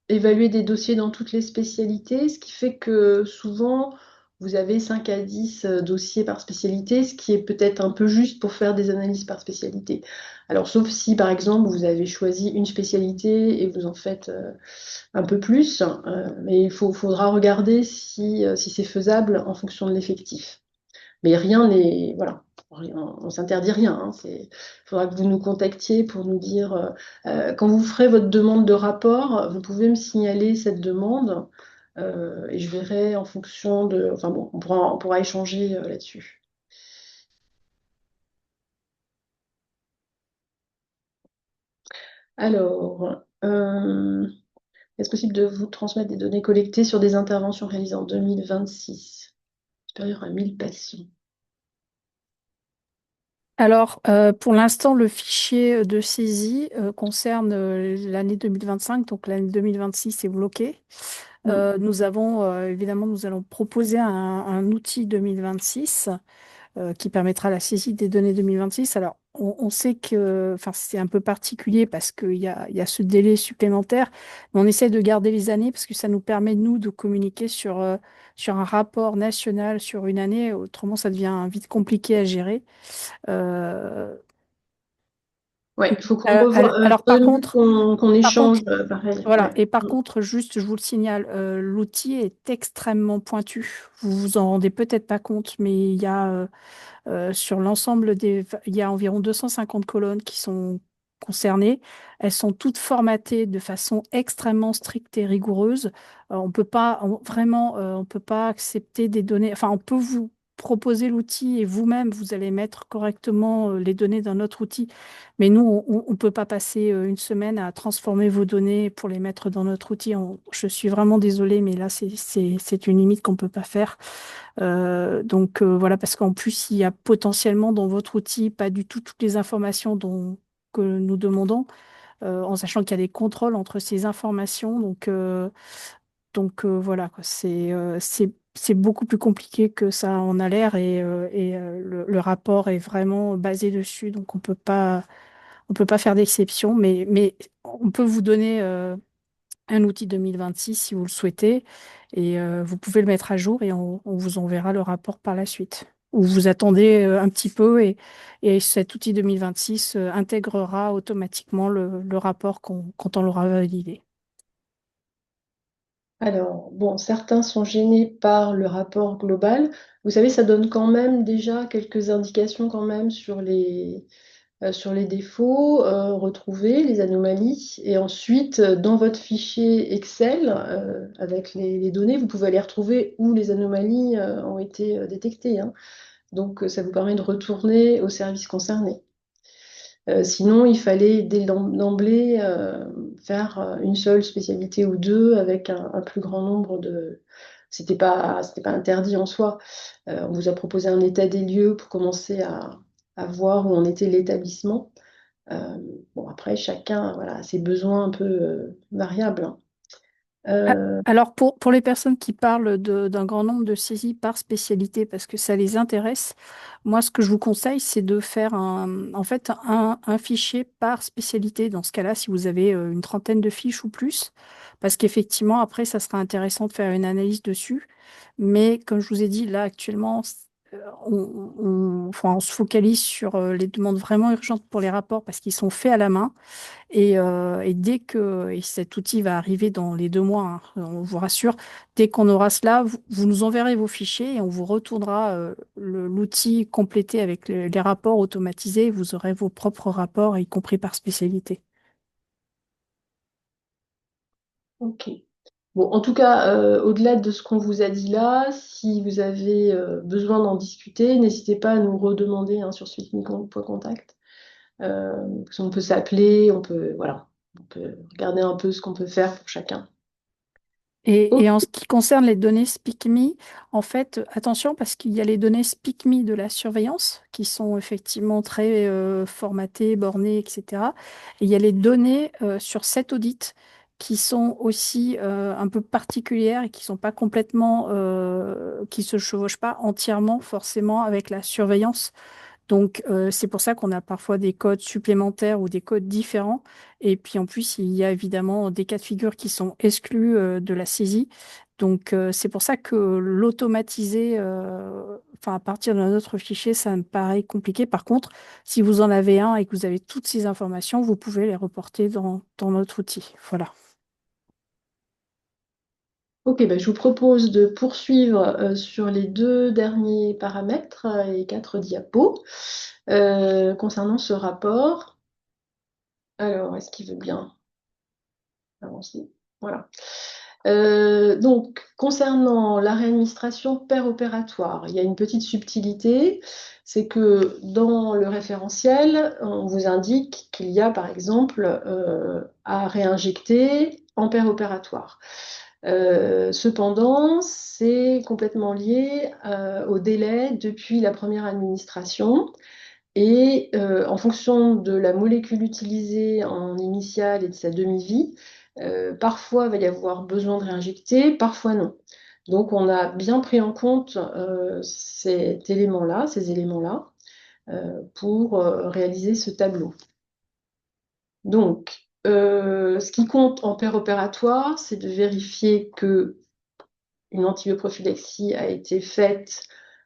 S1: évaluer des dossiers dans toutes les spécialités, ce qui fait que souvent, vous avez 5 à 10 dossiers par spécialité, ce qui est peut-être un peu juste pour faire des analyses par spécialité. Alors, sauf si, par exemple, vous avez choisi une spécialité et vous en faites un peu plus, mais faudra regarder si c'est faisable en fonction de l'effectif. Mais rien n'est, voilà, on s'interdit rien, hein. Il faudra que vous nous contactiez pour nous dire, quand vous ferez votre demande de rapport, vous pouvez me signaler cette demande et je verrai en fonction de, enfin bon, on pourra échanger là-dessus. Alors, est-ce possible de vous transmettre des données collectées sur des interventions réalisées en 2026, supérieures à 1000 patients?
S2: Alors, pour l'instant, le fichier de saisie concerne l'année 2025, donc l'année 2026 est bloqué.
S1: Mm.
S2: Évidemment, nous allons proposer un outil 2026 qui permettra la saisie des données 2026. Alors, on sait que enfin, c'est un peu particulier parce qu'il y a ce délai supplémentaire, mais on essaie de garder les années parce que ça nous permet, nous, de communiquer sur un rapport national sur une année. Autrement, ça devient vite compliqué à gérer. Euh,
S1: Ouais, il faut qu'on revoie,
S2: alors,
S1: faudrait mieux qu'on
S2: par contre,
S1: échange, pareil.
S2: voilà.
S1: Ouais.
S2: Et par
S1: Mm.
S2: contre, juste, je vous le signale, l'outil est extrêmement pointu. Vous vous en rendez peut-être pas compte, mais sur l'ensemble il y a environ 250 colonnes qui sont concernées. Elles sont toutes formatées de façon extrêmement stricte et rigoureuse. On peut pas, vraiment, on peut pas accepter des données. Enfin, on peut vous proposer l'outil et vous-même, vous allez mettre correctement les données dans notre outil. Mais nous, on ne peut pas passer une semaine à transformer vos données pour les mettre dans notre outil. Je suis vraiment désolée, mais là, c'est une limite qu'on ne peut pas faire. Voilà, parce qu'en plus, il y a potentiellement dans votre outil pas du tout toutes les informations que nous demandons, en sachant qu'il y a des contrôles entre ces informations. Voilà, quoi. C'est beaucoup plus compliqué que ça en a l'air et le rapport est vraiment basé dessus. Donc on peut pas faire d'exception, mais on peut vous donner un outil 2026 si vous le souhaitez. Et vous pouvez le mettre à jour et on vous enverra le rapport par la suite. Ou vous attendez un petit peu et cet outil 2026 intégrera automatiquement le rapport quand on l'aura validé.
S1: Alors, bon, certains sont gênés par le rapport global. Vous savez, ça donne quand même déjà quelques indications quand même sur sur les défauts, retrouver les anomalies, et ensuite, dans votre fichier Excel, avec les données, vous pouvez aller retrouver où les anomalies ont été détectées, hein. Donc, ça vous permet de retourner au service concerné. Sinon, il fallait d'emblée faire une seule spécialité ou deux avec un plus grand nombre de... C'était pas interdit en soi. On vous a proposé un état des lieux pour commencer à voir où en était l'établissement. Euh, bon, après, chacun, voilà, a ses besoins un peu variables, hein.
S2: Ah,
S1: Euh,
S2: alors, pour les personnes qui parlent d'un grand nombre de saisies par spécialité, parce que ça les intéresse, moi, ce que je vous conseille, c'est de faire en fait, un fichier par spécialité. Dans ce cas-là, si vous avez une trentaine de fiches ou plus, parce qu'effectivement, après, ça sera intéressant de faire une analyse dessus. Mais comme je vous ai dit, là, actuellement, enfin, on se focalise sur les demandes vraiment urgentes pour les rapports parce qu'ils sont faits à la main. Et dès que et cet outil va arriver dans les 2 mois, hein, on vous rassure, dès qu'on aura cela, vous nous enverrez vos fichiers et on vous retournera l'outil complété avec les rapports automatisés. Vous aurez vos propres rapports, y compris par spécialité.
S1: ok. Bon, en tout cas, au-delà de ce qu'on vous a dit là, si vous avez besoin d'en discuter, n'hésitez pas à nous redemander, hein, sur suite.contact. Parce qu'on peut s'appeler, voilà, on peut regarder un peu ce qu'on peut faire pour chacun.
S2: Et
S1: Ok.
S2: en ce qui concerne les données SpeakMe, en fait, attention parce qu'il y a les données SpeakMe de la surveillance qui sont effectivement très formatées, bornées, etc. Et il y a les données sur cet audit qui sont aussi un peu particulières et qui sont pas complètement, qui se chevauchent pas entièrement forcément avec la surveillance. Donc, c'est pour ça qu'on a parfois des codes supplémentaires ou des codes différents. Et puis, en plus, il y a évidemment des cas de figure qui sont exclus de la saisie. Donc, c'est pour ça que l'automatiser, enfin, à partir d'un autre fichier, ça me paraît compliqué. Par contre, si vous en avez un et que vous avez toutes ces informations, vous pouvez les reporter dans notre outil. Voilà.
S1: Ok, ben, je vous propose de poursuivre sur les deux derniers paramètres et quatre diapos concernant ce rapport. Alors, est-ce qu'il veut bien avancer? Voilà. Donc, concernant la réadministration pair opératoire, il y a une petite subtilité, c'est que dans le référentiel, on vous indique qu'il y a par exemple à réinjecter en pair opératoire. Cependant, c'est complètement lié au délai depuis la première administration. Et en fonction de la molécule utilisée en initiale et de sa demi-vie, parfois il va y avoir besoin de réinjecter, parfois non. Donc on a bien pris en compte ces éléments-là, pour réaliser ce tableau. Donc, ce qui compte en paire opératoire, c'est de vérifier que une antibioprophylaxie a été faite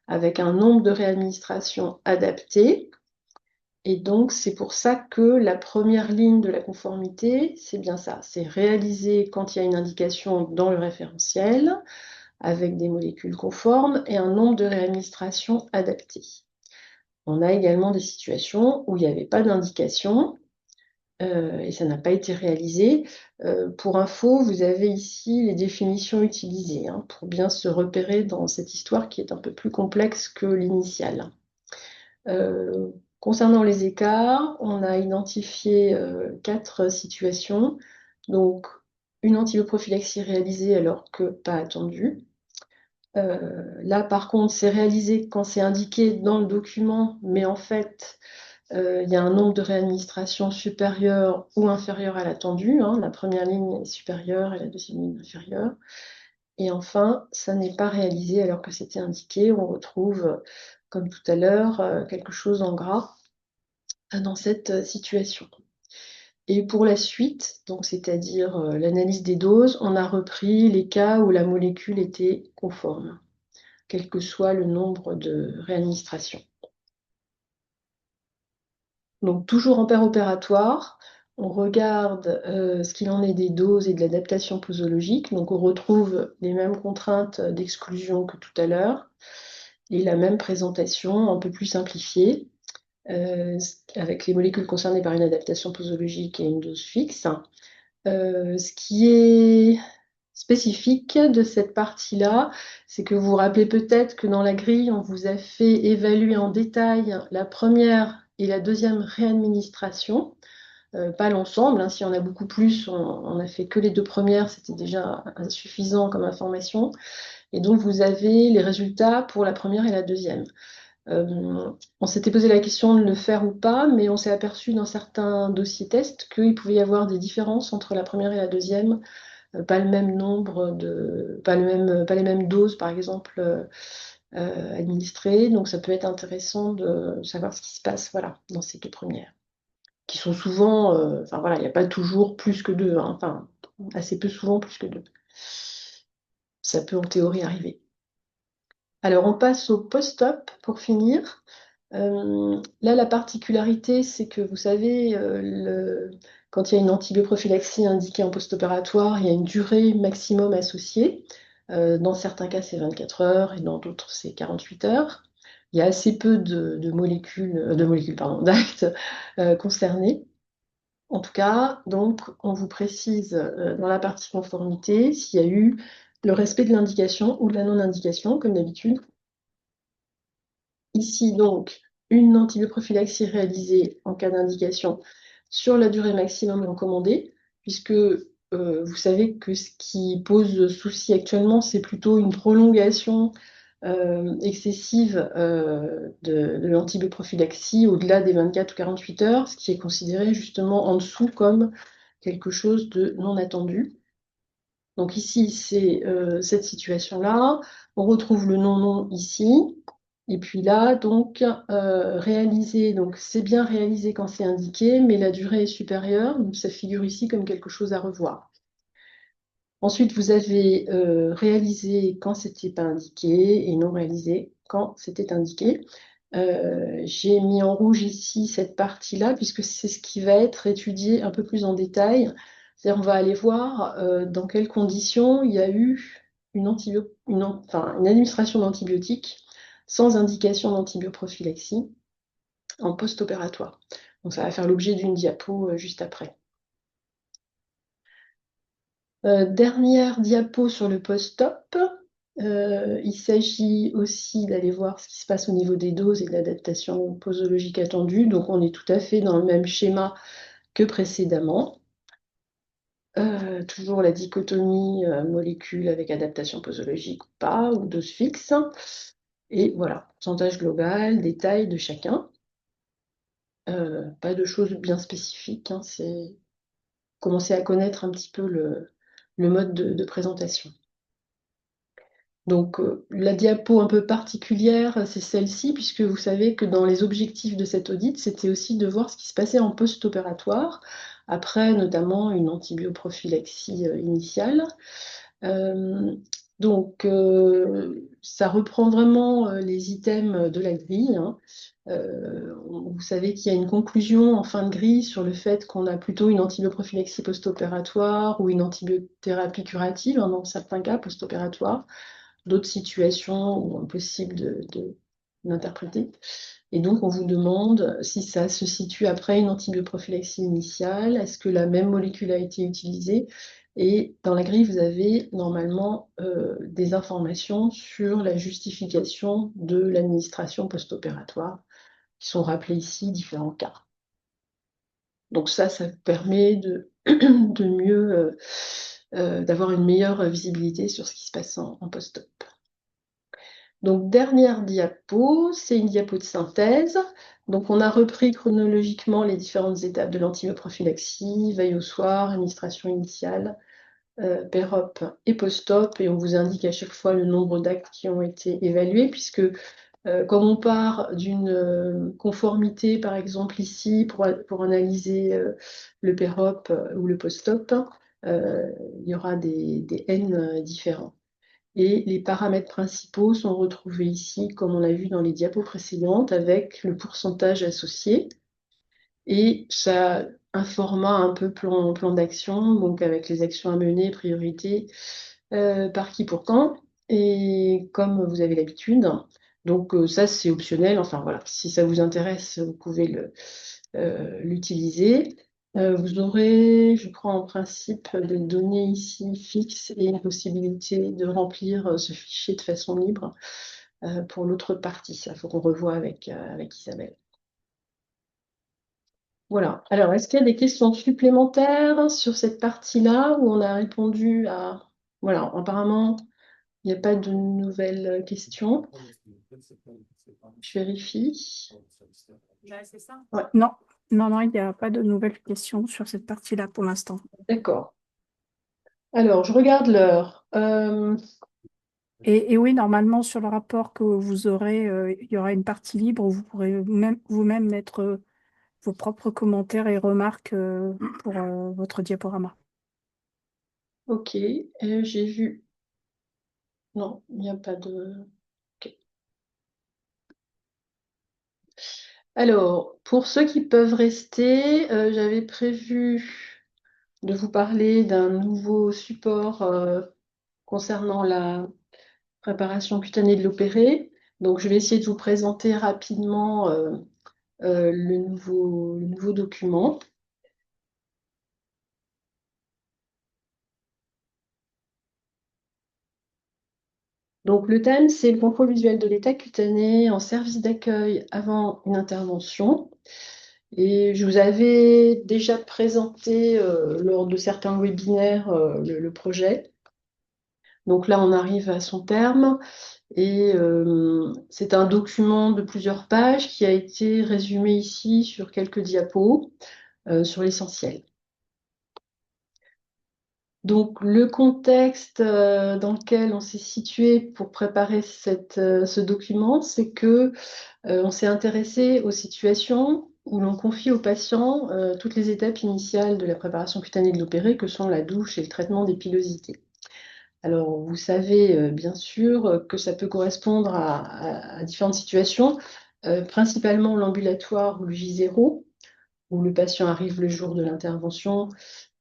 S1: avec un nombre de réadministrations adapté. Et donc, c'est pour ça que la première ligne de la conformité, c'est bien ça. C'est réalisé quand il y a une indication dans le référentiel, avec des molécules conformes et un nombre de réadministrations adapté. On a également des situations où il n'y avait pas d'indication et ça n'a pas été réalisé. Pour info, vous avez ici les définitions utilisées, hein, pour bien se repérer dans cette histoire qui est un peu plus complexe que l'initiale. Euh, Concernant les écarts, on a identifié quatre situations. Donc, une antibioprophylaxie réalisée alors que pas attendue. Là, par contre, c'est réalisé quand c'est indiqué dans le document, mais en fait, il y a un nombre de réadministrations supérieur ou inférieur à l'attendu, hein. La première ligne est supérieure et la deuxième ligne inférieure. Et enfin, ça n'est pas réalisé alors que c'était indiqué. On retrouve, comme tout à l'heure, quelque chose en gras dans cette situation. Et pour la suite, donc c'est-à-dire l'analyse des doses, on a repris les cas où la molécule était conforme, quel que soit le nombre de réadministrations. Donc toujours en paire opératoire, on regarde ce qu'il en est des doses et de l'adaptation posologique. Donc on retrouve les mêmes contraintes d'exclusion que tout à l'heure et la même présentation un peu plus simplifiée. avec les molécules concernées par une adaptation posologique et une dose fixe. Ce qui est spécifique de cette partie-là, c'est que vous vous rappelez peut-être que dans la grille, on vous a fait évaluer en détail la première et la deuxième réadministration, pas l'ensemble, hein. Si on a beaucoup plus, on a fait que les deux premières, c'était déjà insuffisant comme information. Et donc, vous avez les résultats pour la première et la deuxième. On s'était posé la question de le faire ou pas, mais on s'est aperçu dans certains dossiers tests qu'il pouvait y avoir des différences entre la première et la deuxième, pas le même nombre de, pas les mêmes doses, par exemple, administrées. Donc, ça peut être intéressant de savoir ce qui se passe, voilà, dans ces deux premières, qui sont souvent, enfin voilà, il n'y a pas toujours plus que deux, hein, enfin, assez peu souvent plus que deux. Ça peut en théorie arriver. Alors, on passe au post-op pour finir. Là, la particularité, c'est que vous savez, quand il y a une antibioprophylaxie indiquée en post-opératoire, il y a une durée maximum associée. Dans certains cas, c'est 24 heures et dans d'autres, c'est 48 heures. Il y a assez peu de molécules, pardon, d'actes concernés. En tout cas, donc, on vous précise dans la partie conformité s'il y a eu le respect de l'indication ou de la non-indication, comme d'habitude. Ici, donc, une antibioprophylaxie réalisée en cas d'indication sur la durée maximum recommandée, puisque vous savez que ce qui pose souci actuellement, c'est plutôt une prolongation excessive de l'antibioprophylaxie au-delà des 24 ou 48 heures, ce qui est considéré justement en dessous comme quelque chose de non attendu. Donc ici, c'est cette situation-là. On retrouve le non-non ici. Et puis là, donc, réalisé, donc c'est bien réalisé quand c'est indiqué, mais la durée est supérieure, donc ça figure ici comme quelque chose à revoir. Ensuite, vous avez réalisé quand c'était pas indiqué et non réalisé quand c'était indiqué. J'ai mis en rouge ici cette partie-là, puisque c'est ce qui va être étudié un peu plus en détail. C'est-à-dire, on va aller voir dans quelles conditions il y a eu enfin, une administration d'antibiotiques sans indication d'antibioprophylaxie en post-opératoire. Donc, ça va faire l'objet d'une diapo juste après. Dernière diapo sur le post-op. Il s'agit aussi d'aller voir ce qui se passe au niveau des doses et de l'adaptation posologique attendue. Donc, on est tout à fait dans le même schéma que précédemment. Toujours la dichotomie molécule avec adaptation posologique ou pas, ou dose fixe. Et voilà, pourcentage global, détail de chacun. Pas de choses bien spécifiques, hein, c'est commencer à connaître un petit peu le mode de présentation. Donc, la diapo un peu particulière, c'est celle-ci, puisque vous savez que dans les objectifs de cet audit, c'était aussi de voir ce qui se passait en post-opératoire, après notamment une antibioprophylaxie initiale. Euh, donc, ça reprend vraiment les items de la grille, hein. Vous savez qu'il y a une conclusion en fin de grille sur le fait qu'on a plutôt une antibioprophylaxie post-opératoire ou une antibiothérapie curative, hein, dans certains cas post-opératoire, d'autres situations où impossible d'interpréter. Et donc, on vous demande si ça se situe après une antibioprophylaxie initiale, est-ce que la même molécule a été utilisée? Et dans la grille, vous avez normalement des informations sur la justification de l'administration post-opératoire, qui sont rappelées ici, différents cas. Donc ça vous permet de mieux, d'avoir une meilleure visibilité sur ce qui se passe en post-op. Donc, dernière diapo, c'est une diapo de synthèse. Donc, on a repris chronologiquement les différentes étapes de l'antibioprophylaxie, veille au soir, administration initiale, pérope et post-op, et on vous indique à chaque fois le nombre d'actes qui ont été évalués, puisque comme on part d'une conformité, par exemple ici, pour analyser le pérope ou le post-op, il y aura des N différents. Et les paramètres principaux sont retrouvés ici, comme on l'a vu dans les diapos précédentes, avec le pourcentage associé. Et ça a un format un peu plan d'action, donc avec les actions à mener, priorité, par qui, pour quand. Et comme vous avez l'habitude, Donc ça, c'est optionnel. Enfin voilà, si ça vous intéresse, vous pouvez l'utiliser. Vous aurez, je crois, en principe des données ici fixes et une possibilité de remplir ce fichier de façon libre pour l'autre partie. Ça, il faut qu'on revoie avec Isabelle. Voilà. Alors, est-ce qu'il y a des questions supplémentaires sur cette partie-là où on a répondu à... Voilà, apparemment, il n'y a pas de nouvelles questions. Je vérifie. Ouais,
S2: Non, non, non, il n'y a pas de nouvelles questions sur cette partie-là pour l'instant.
S1: d'accord. Alors, je regarde l'heure.
S2: Et oui, normalement, sur le rapport que vous aurez, il y aura une partie libre où vous pourrez vous-même mettre vos propres commentaires et remarques pour votre diaporama.
S1: Ok, j'ai vu. Non, il n'y a pas de. Ok. Alors, pour ceux qui peuvent rester, j'avais prévu de vous parler d'un nouveau support concernant la préparation cutanée de l'opéré. Donc, je vais essayer de vous présenter rapidement le nouveau document. Donc, le thème, c'est le contrôle visuel de l'état cutané en service d'accueil avant une intervention. Et je vous avais déjà présenté lors de certains webinaires le projet. Donc là, on arrive à son terme et c'est un document de plusieurs pages qui a été résumé ici sur quelques diapos sur l'essentiel. Donc le contexte dans lequel on s'est situé pour préparer ce document, c'est que on s'est intéressé aux situations où l'on confie aux patients toutes les étapes initiales de la préparation cutanée de l'opéré, que sont la douche et le traitement des pilosités. Alors, vous savez bien sûr que ça peut correspondre à différentes situations, principalement l'ambulatoire ou le J0, où le patient arrive le jour de l'intervention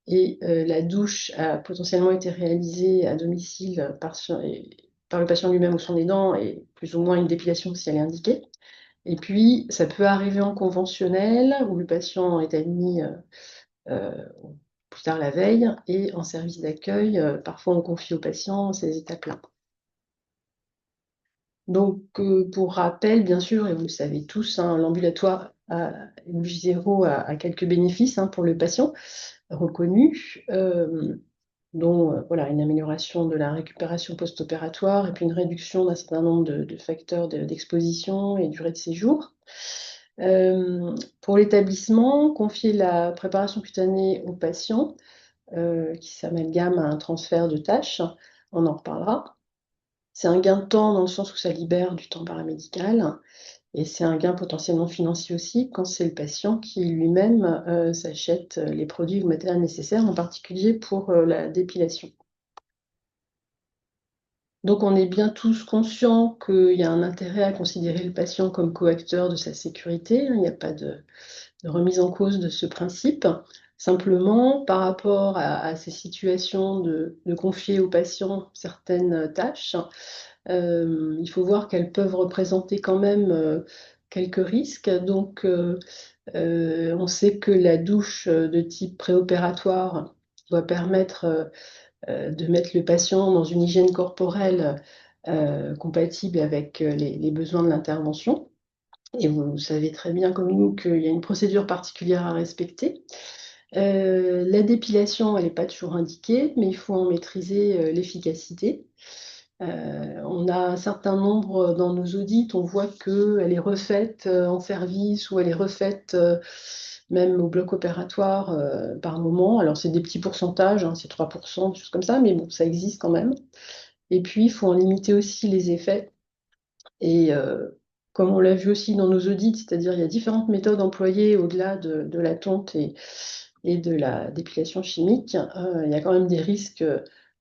S1: et la douche a potentiellement été réalisée à domicile par le patient lui-même ou son aidant, et plus ou moins une dépilation si elle est indiquée. Et puis, ça peut arriver en conventionnel, où le patient est admis euh, plus tard la veille, et en service d'accueil, parfois on confie au patient ces étapes-là. Donc, pour rappel, bien sûr, et vous le savez tous, hein, l'ambulatoire J0 a quelques bénéfices pour le patient reconnus, dont voilà, une amélioration de la récupération post-opératoire et puis une réduction d'un certain nombre de facteurs d'exposition et durée de séjour. Pour l'établissement, confier la préparation cutanée au patient, qui s'amalgame à un transfert de tâches, on en reparlera. C'est un gain de temps dans le sens où ça libère du temps paramédical et c'est un gain potentiellement financier aussi quand c'est le patient qui lui-même s'achète les produits ou matériels nécessaires, en particulier pour la dépilation. Donc on est bien tous conscients qu'il y a un intérêt à considérer le patient comme coacteur de sa sécurité, hein. Il n'y a pas de remise en cause de ce principe. Simplement, par rapport à ces situations de confier au patient certaines tâches, il faut voir qu'elles peuvent représenter quand même quelques risques. Donc, on sait que la douche de type préopératoire doit permettre de mettre le patient dans une hygiène corporelle compatible avec les besoins de l'intervention. Et vous savez très bien comme nous qu'il y a une procédure particulière à respecter. La dépilation, elle n'est pas toujours indiquée, mais il faut en maîtriser l'efficacité. On a un certain nombre dans nos audits, on voit qu'elle est refaite en service ou elle est refaite même au bloc opératoire par moment. Alors c'est des petits pourcentages, hein, c'est 3%, des choses comme ça, mais bon, ça existe quand même. Et puis, il faut en limiter aussi les effets. Et comme on l'a vu aussi dans nos audits, c'est-à-dire il y a différentes méthodes employées au-delà de la tonte et de la dépilation chimique, il y a quand même des risques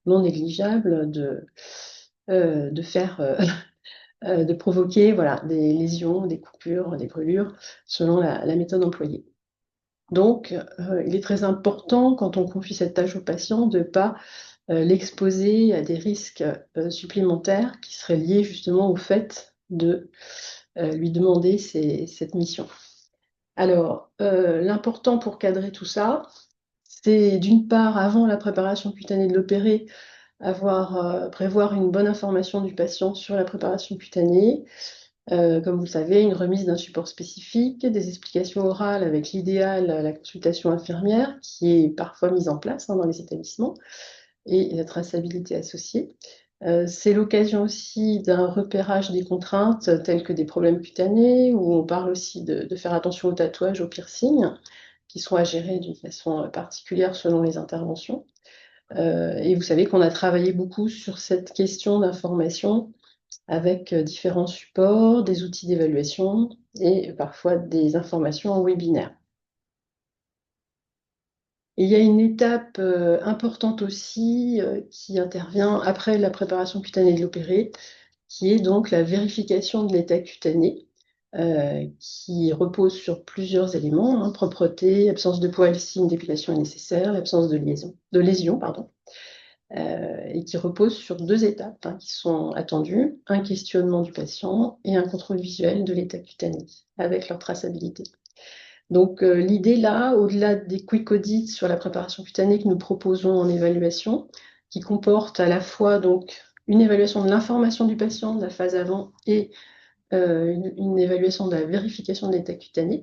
S1: non négligeables de faire, de provoquer voilà, des lésions, des coupures, des brûlures, selon la méthode employée. Donc, il est très important, quand on confie cette tâche au patient, de ne pas l'exposer à des risques supplémentaires qui seraient liés justement au fait de lui demander cette mission. Alors, l'important pour cadrer tout ça, c'est d'une part, avant la préparation cutanée de l'opéré, prévoir une bonne information du patient sur la préparation cutanée. Comme vous le savez, une remise d'un support spécifique, des explications orales avec l'idéal, la consultation infirmière, qui est parfois mise en place dans les établissements, et la traçabilité associée. C'est l'occasion aussi d'un repérage des contraintes telles que des problèmes cutanés, où on parle aussi de faire attention aux tatouages, aux piercings, qui sont à gérer d'une façon particulière selon les interventions. Et vous savez qu'on a travaillé beaucoup sur cette question d'information avec différents supports, des outils d'évaluation et parfois des informations en webinaire. Et il y a une étape importante aussi qui intervient après la préparation cutanée de l'opéré, qui est donc la vérification de l'état cutané, qui repose sur plusieurs éléments, hein, propreté, absence de poils si une dépilation est nécessaire, l'absence de lésion, pardon, et qui repose sur deux étapes qui sont attendues, un questionnement du patient et un contrôle visuel de l'état cutané, avec leur traçabilité. Donc l'idée là, au-delà des quick audits sur la préparation cutanée que nous proposons en évaluation, qui comporte à la fois donc une évaluation de l'information du patient de la phase avant et une évaluation de la vérification de l'état cutané,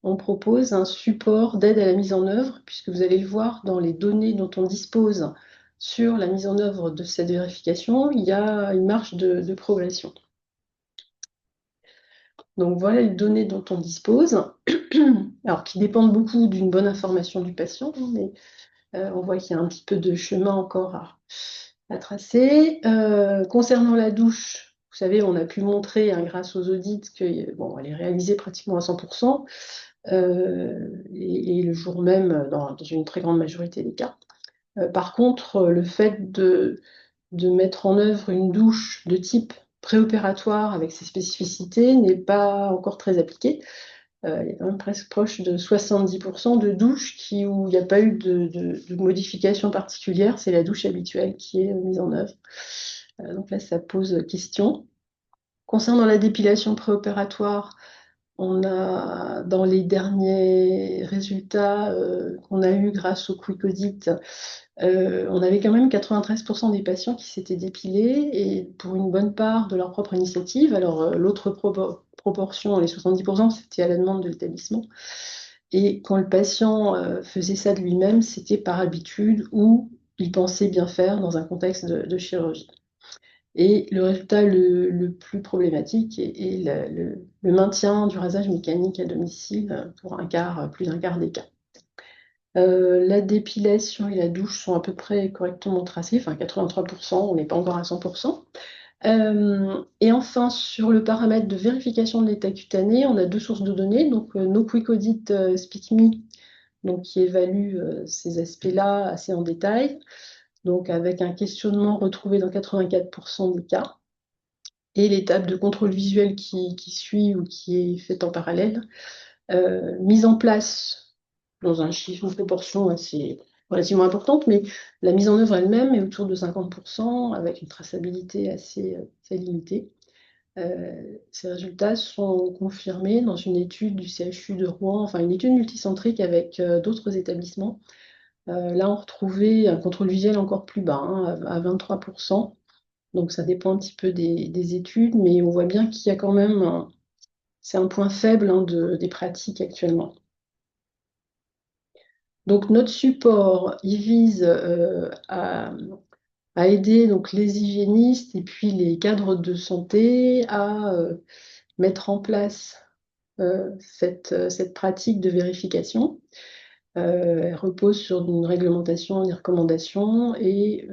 S1: on propose un support d'aide à la mise en œuvre, puisque vous allez le voir dans les données dont on dispose sur la mise en œuvre de cette vérification, il y a une marge de progression. Donc voilà les données dont on dispose, alors qui dépendent beaucoup d'une bonne information du patient, mais on voit qu'il y a un petit peu de chemin encore à tracer. Concernant la douche, vous savez, on a pu montrer grâce aux audits qu'elle est réalisée pratiquement à 100%, et le jour même dans une très grande majorité des cas. Par contre, le fait de mettre en œuvre une douche de type préopératoire avec ses spécificités n'est pas encore très appliqué. Il y a quand même presque proche de 70% de douches où il n'y a pas eu de modification particulière, c'est la douche habituelle qui est mise en œuvre. Donc là, ça pose question. Concernant la dépilation préopératoire, on a, dans les derniers résultats qu'on a eus grâce au Quick Audit, on avait quand même 93% des patients qui s'étaient dépilés, et pour une bonne part de leur propre initiative. Alors l'autre proportion, les 70%, c'était à la demande de l'établissement. Et quand le patient faisait ça de lui-même, c'était par habitude ou il pensait bien faire dans un contexte de chirurgie. Et le résultat le plus problématique est le maintien du rasage mécanique à domicile pour plus d'un quart des cas. La dépilation et la douche sont à peu près correctement tracées, enfin 83%, on n'est pas encore à 100%. Et enfin, sur le paramètre de vérification de l'état cutané, on a deux sources de données, donc nos Quick Audit SpeakMe, donc, qui évalue ces aspects-là assez en détail, donc avec un questionnement retrouvé dans 84% des cas, et l'étape de contrôle visuel qui suit ou qui est faite en parallèle, mise en place dans un chiffre, une proportion assez relativement importante, mais la mise en œuvre elle-même est autour de 50%, avec une traçabilité assez limitée. Ces résultats sont confirmés dans une étude du CHU de Rouen, enfin une étude multicentrique avec d'autres établissements. Là, on retrouvait un contrôle visuel encore plus bas, à 23%. Donc ça dépend un petit peu des études, mais on voit bien qu'il y a quand même, c'est un point faible des pratiques actuellement. Donc notre support, il vise à aider donc, les hygiénistes et puis les cadres de santé à mettre en place cette pratique de vérification. Elle repose sur une réglementation, des recommandations, et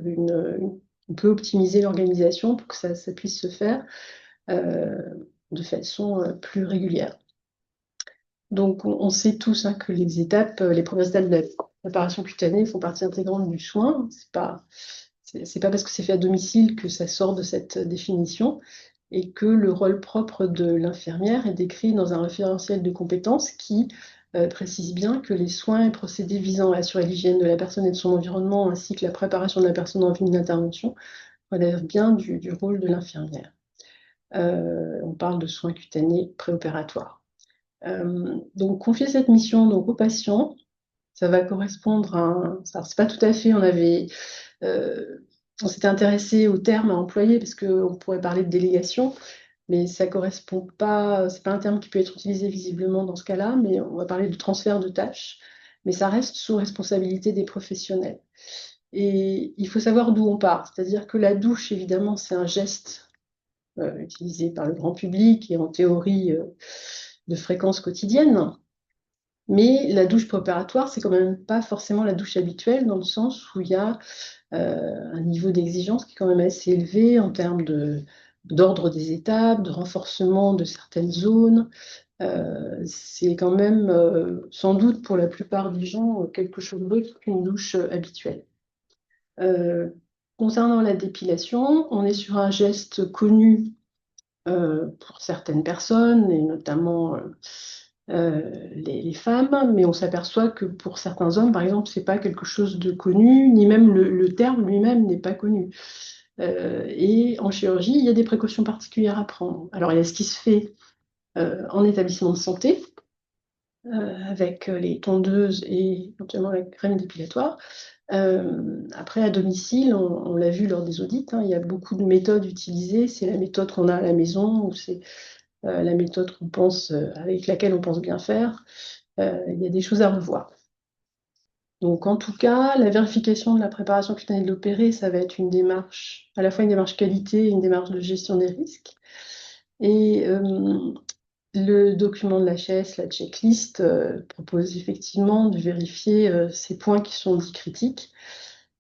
S1: on peut optimiser l'organisation pour que ça puisse se faire de façon plus régulière. Donc, on sait tous que les premières étapes de la préparation cutanée font partie intégrante du soin. C'est pas parce que c'est fait à domicile que ça sort de cette définition, et que le rôle propre de l'infirmière est décrit dans un référentiel de compétences qui précise bien que les soins et procédés visant à assurer l'hygiène de la personne et de son environnement, ainsi que la préparation de la personne en vue d'une intervention, relèvent bien du rôle de l'infirmière. On parle de soins cutanés préopératoires. Donc, confier cette mission donc, aux patients, ça va correspondre à alors, c'est pas tout à fait, on s'était intéressé au terme à employer parce qu'on pourrait parler de délégation, mais ça correspond pas, c'est pas un terme qui peut être utilisé visiblement dans ce cas-là, mais on va parler de transfert de tâches, mais ça reste sous responsabilité des professionnels. Et il faut savoir d'où on part, c'est-à-dire que la douche, évidemment, c'est un geste utilisé par le grand public et en théorie de fréquence quotidienne. Mais la douche préopératoire, c'est quand même pas forcément la douche habituelle, dans le sens où il y a un niveau d'exigence qui est quand même assez élevé en termes d'ordre des étapes, de renforcement de certaines zones. C'est quand même, sans doute pour la plupart des gens, quelque chose d'autre qu'une douche habituelle. Euh, Concernant la dépilation, on est sur un geste connu pour certaines personnes, et notamment les femmes, mais on s'aperçoit que pour certains hommes, par exemple, c'est pas quelque chose de connu, ni même le terme lui-même n'est pas connu. Et en chirurgie, il y a des précautions particulières à prendre. Alors, il y a ce qui se fait en établissement de santé, avec les tondeuses et éventuellement la crème dépilatoire. Après, à domicile, on l'a vu lors des audits, hein, il y a beaucoup de méthodes utilisées. C'est la méthode qu'on a à la maison ou c'est la méthode qu'on pense, avec laquelle on pense bien faire. Il y a des choses à revoir. Donc, en tout cas, la vérification de la préparation cutanée de l'opéré, ça va être une démarche, à la fois une démarche qualité et une démarche de gestion des risques. Et le document de l'HS, la checklist, propose effectivement de vérifier ces points qui sont dits critiques,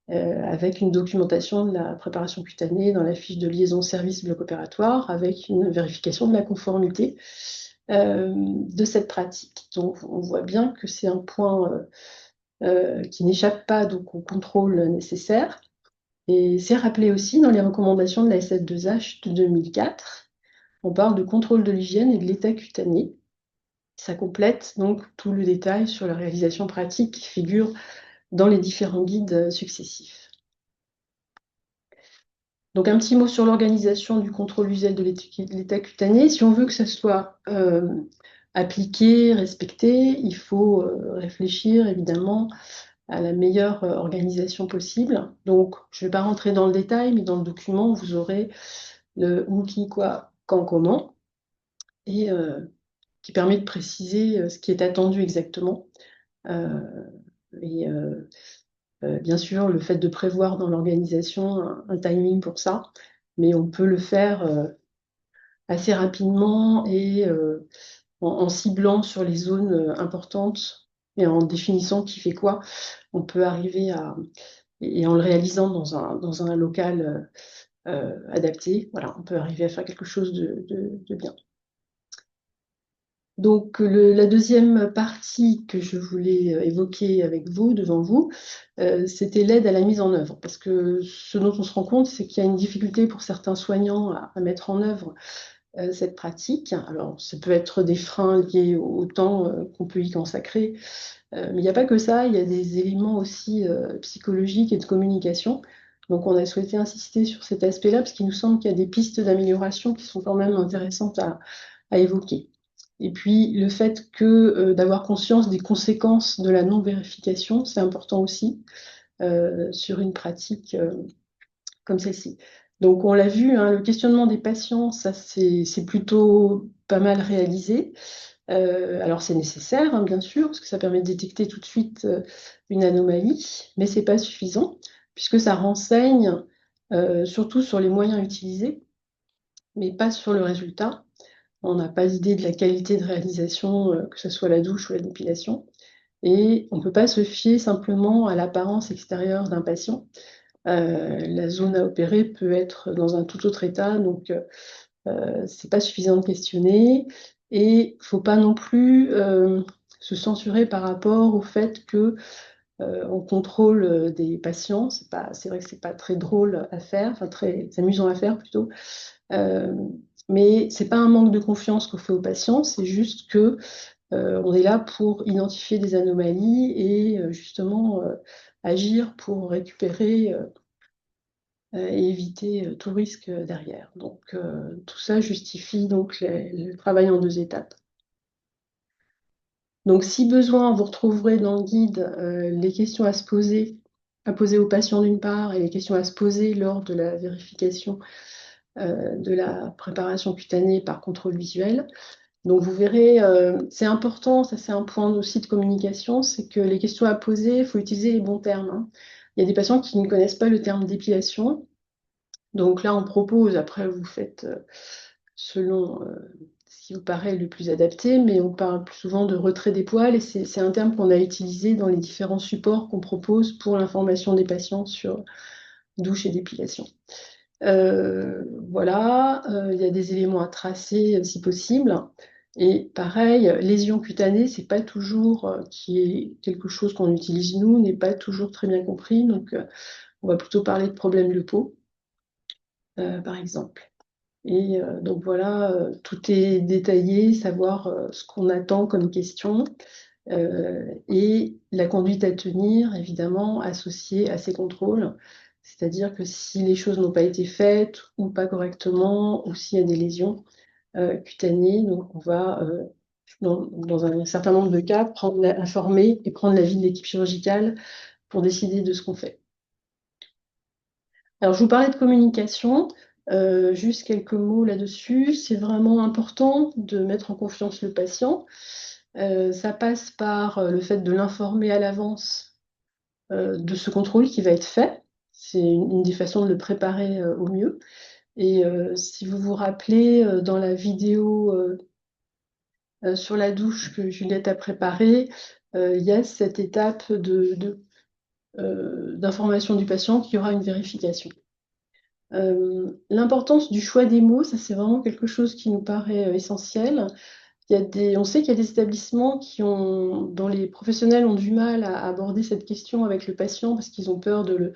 S1: avec une documentation de la préparation cutanée dans la fiche de liaison service bloc opératoire, avec une vérification de la conformité de cette pratique. Donc, on voit bien que c'est un point qui n'échappe pas donc, au contrôle nécessaire. Et c'est rappelé aussi dans les recommandations de la SF2H de 2004. On parle de contrôle de l'hygiène et de l'état cutané. Ça complète donc tout le détail sur la réalisation pratique qui figure dans les différents guides successifs. Donc un petit mot sur l'organisation du contrôle visuel de l'état cutané. Si on veut que ça soit appliqué, respecté, il faut réfléchir évidemment à la meilleure organisation possible. Donc je ne vais pas rentrer dans le détail, mais dans le document, vous aurez le où, qui, quoi, quand, comment, et qui permet de préciser ce qui est attendu exactement. Euh, et bien sûr, le fait de prévoir dans l'organisation un timing pour ça, mais on peut le faire assez rapidement et en ciblant sur les zones importantes et en définissant qui fait quoi, on peut arriver à, et en le réalisant dans un local adapté, voilà, on peut arriver à faire quelque chose de bien. Donc, la deuxième partie que je voulais évoquer avec vous, devant vous, c'était l'aide à la mise en œuvre. Parce que ce dont on se rend compte, c'est qu'il y a une difficulté pour certains soignants à mettre en œuvre cette pratique. Alors, ça peut être des freins liés au temps qu'on peut y consacrer, mais il n'y a pas que ça, il y a des éléments aussi psychologiques et de communication. Donc, on a souhaité insister sur cet aspect-là, parce qu'il nous semble qu'il y a des pistes d'amélioration qui sont quand même intéressantes à évoquer. Et puis, le fait que d'avoir conscience des conséquences de la non-vérification, c'est important aussi sur une pratique comme celle-ci. Donc, on l'a vu, hein, le questionnement des patients, ça, c'est plutôt pas mal réalisé. Alors, c'est nécessaire, hein, bien sûr, parce que ça permet de détecter tout de suite une anomalie, mais c'est pas suffisant, puisque ça renseigne surtout sur les moyens utilisés, mais pas sur le résultat. On n'a pas idée de la qualité de réalisation, que ce soit la douche ou la dépilation. Et on ne peut pas se fier simplement à l'apparence extérieure d'un patient. La zone à opérer peut être dans un tout autre état, donc c'est pas suffisant de questionner. Et il ne faut pas non plus se censurer par rapport au fait que on contrôle des patients. C'est vrai que c'est pas très drôle à faire, enfin très amusant à faire plutôt. Euh, mais c'est pas un manque de confiance qu'on fait aux patients, c'est juste que on est là pour identifier des anomalies et justement agir pour récupérer et éviter tout risque derrière. Donc tout ça justifie donc le travail en 2 étapes. Donc si besoin, vous retrouverez dans le guide les questions à poser aux patients d'une part, et les questions à se poser lors de la vérification de la préparation cutanée par contrôle visuel. Donc vous verrez, c'est important, ça c'est un point aussi de communication, c'est que les questions à poser, il faut utiliser les bons termes, hein. Il y a des patients qui ne connaissent pas le terme d'épilation. Donc là, on propose, après vous faites selon ce qui vous paraît le plus adapté, mais on parle plus souvent de retrait des poils, et c'est un terme qu'on a utilisé dans les différents supports qu'on propose pour l'information des patients sur douche et dépilation. Voilà, il y a des éléments à tracer si possible. Et pareil, lésion cutanée, c'est pas toujours qui est quelque chose qu'on utilise nous, n'est pas toujours très bien compris. Donc, on va plutôt parler de problèmes de peau, par exemple. Et donc voilà, tout est détaillé, savoir ce qu'on attend comme question et la conduite à tenir, évidemment, associée à ces contrôles. C'est-à-dire que si les choses n'ont pas été faites ou pas correctement, ou s'il y a des lésions cutanées, donc on va, dans un certain nombre de cas, informer et prendre l'avis de l'équipe chirurgicale pour décider de ce qu'on fait. Alors, je vous parlais de communication, juste quelques mots là-dessus. C'est vraiment important de mettre en confiance le patient. Ça passe par le fait de l'informer à l'avance de ce contrôle qui va être fait. C'est une des façons de le préparer au mieux. Et si vous vous rappelez, dans la vidéo sur la douche que Juliette a préparée, il y a cette étape d'information du patient qu'il y aura une vérification. L'importance du choix des mots, ça c'est vraiment quelque chose qui nous paraît essentiel. On sait qu'il y a des établissements dont les professionnels ont du mal à aborder cette question avec le patient parce qu'ils ont peur de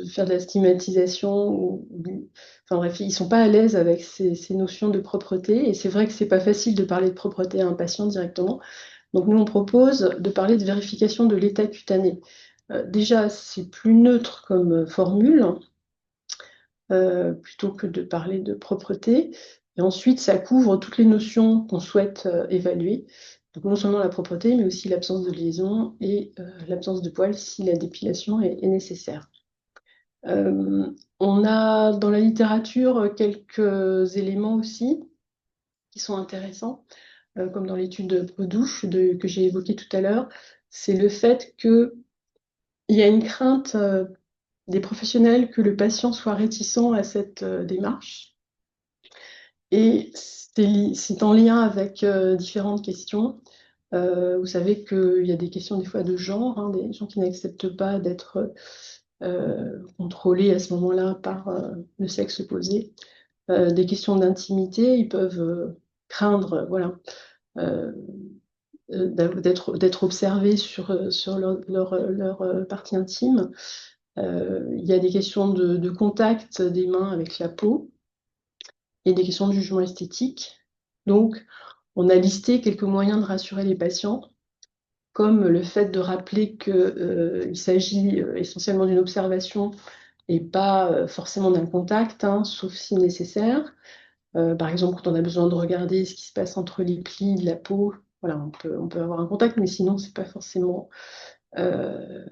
S1: faire de la stigmatisation. Enfin bref, ils ne sont pas à l'aise avec ces notions de propreté. Et c'est vrai que c'est pas facile de parler de propreté à un patient directement. Donc nous, on propose de parler de vérification de l'état cutané. Déjà, c'est plus neutre comme formule plutôt que de parler de propreté. Et ensuite, ça couvre toutes les notions qu'on souhaite évaluer. Donc non seulement la propreté, mais aussi l'absence de lésion et l'absence de poils si la dépilation est nécessaire. On a dans la littérature quelques éléments aussi qui sont intéressants, comme dans l'étude Peau-Douche que j'ai évoquée tout à l'heure. C'est le fait qu'il y a une crainte des professionnels que le patient soit réticent à cette démarche. Et c'est en lien avec différentes questions. Vous savez qu'il y a des questions des fois de genre, hein, des gens qui n'acceptent pas d'être contrôlés à ce moment-là par le sexe opposé. Des questions d'intimité, ils peuvent craindre voilà, euh, d'être observés sur leur partie intime. Il y a des questions de contact des mains avec la peau et des questions de jugement esthétique. Donc, on a listé quelques moyens de rassurer les patients, comme le fait de rappeler qu'il s'agit essentiellement d'une observation et pas forcément d'un contact, hein, sauf si nécessaire. Par exemple, quand on a besoin de regarder ce qui se passe entre les plis de la peau, voilà, on peut avoir un contact, mais sinon, c'est pas forcément euh,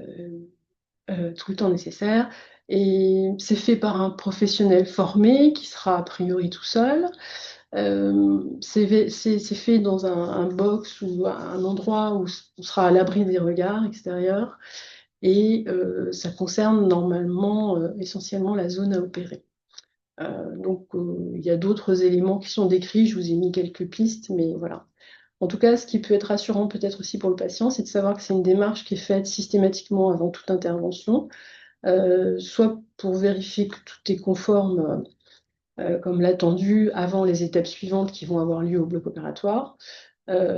S1: tout le temps nécessaire. Et c'est fait par un professionnel formé qui sera a priori tout seul. C'est fait dans un box ou un endroit où on sera à l'abri des regards extérieurs. Et ça concerne normalement essentiellement la zone à opérer. Donc, il y a d'autres éléments qui sont décrits. Je vous ai mis quelques pistes, mais voilà. En tout cas, ce qui peut être rassurant peut-être aussi pour le patient, c'est de savoir que c'est une démarche qui est faite systématiquement avant toute intervention, soit pour vérifier que tout est conforme, comme l'attendu, avant les étapes suivantes qui vont avoir lieu au bloc opératoire,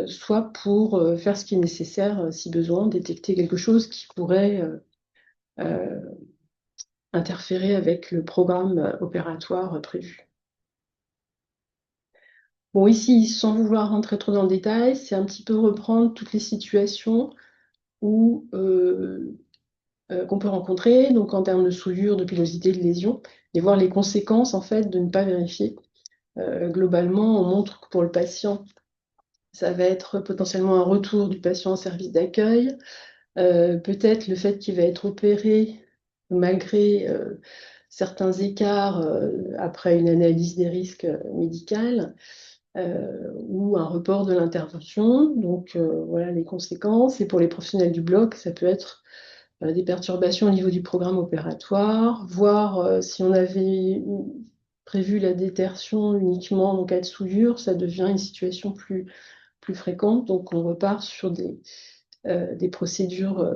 S1: soit pour faire ce qui est nécessaire, si besoin, détecter quelque chose qui pourrait euh, interférer avec le programme opératoire prévu. Bon, ici, sans vouloir rentrer trop dans le détail, c'est un petit peu reprendre toutes les situations où qu'on peut rencontrer, donc en termes de souillure, de pilosité, de lésion, et voir les conséquences en fait de ne pas vérifier. Globalement, on montre que pour le patient, ça va être potentiellement un retour du patient en service d'accueil, peut-être le fait qu'il va être opéré malgré certains écarts après une analyse des risques médicales, ou un report de l'intervention. Donc voilà les conséquences. Et pour les professionnels du bloc, ça peut être des perturbations au niveau du programme opératoire, voire si on avait prévu la détertion uniquement en cas de souillure, ça devient une situation plus fréquente. Donc on repart sur des procédures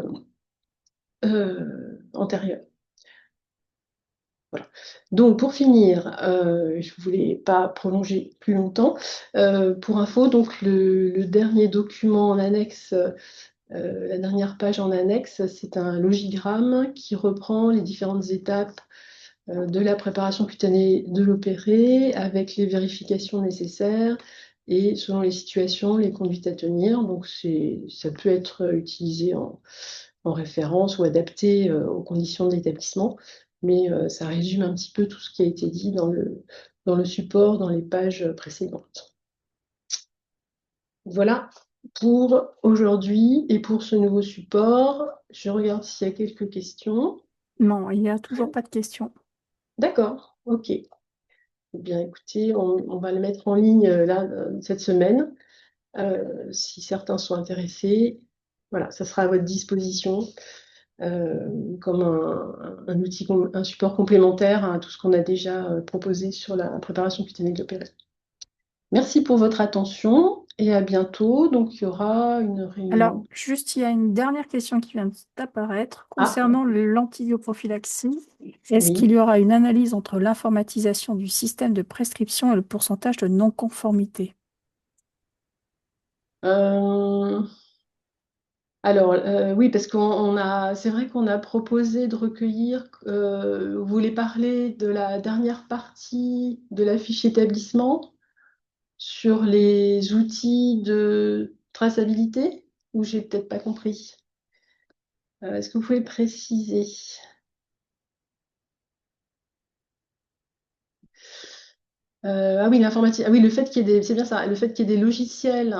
S1: antérieures. Voilà. Donc pour finir, je ne voulais pas prolonger plus longtemps. Pour info, donc le dernier document en annexe, la dernière page en annexe, c'est un logigramme qui reprend les différentes étapes de la préparation cutanée de l'opéré avec les vérifications nécessaires et selon les situations, les conduites à tenir. Donc ça peut être utilisé en référence ou adapté aux conditions de l'établissement, mais ça résume un petit peu tout ce qui a été dit dans le support, dans les pages précédentes. Voilà pour aujourd'hui et pour ce nouveau support. Je regarde s'il y a quelques questions.
S2: Non, il n'y a toujours pas de questions.
S1: D'accord, ok. Eh bien, écoutez, on va le mettre en ligne là cette semaine. Si certains sont intéressés, voilà, ça sera à votre disposition comme un outil, un support complémentaire à tout ce qu'on a déjà proposé sur la préparation cutanée de l'opération. Merci pour votre attention et à bientôt. Donc, il y aura une
S2: Alors,
S1: réunion.
S2: juste, il y a une dernière question qui vient d'apparaître
S1: Ah,
S2: concernant l'antibiorophylaxie. Est-ce qu'il
S1: oui.
S2: y aura une analyse entre l'informatisation du système de prescription et le pourcentage de non-conformité?
S1: Euh, alors, oui, parce c'est vrai qu'on a proposé de recueillir, vous voulez parler de la dernière partie de la fiche établissement sur les outils de traçabilité, ou j'ai peut-être pas compris. Est-ce que vous pouvez préciser? Ah oui, l'informatique. Ah oui, le fait qu'il y ait c'est bien ça, le fait qu'il y ait des logiciels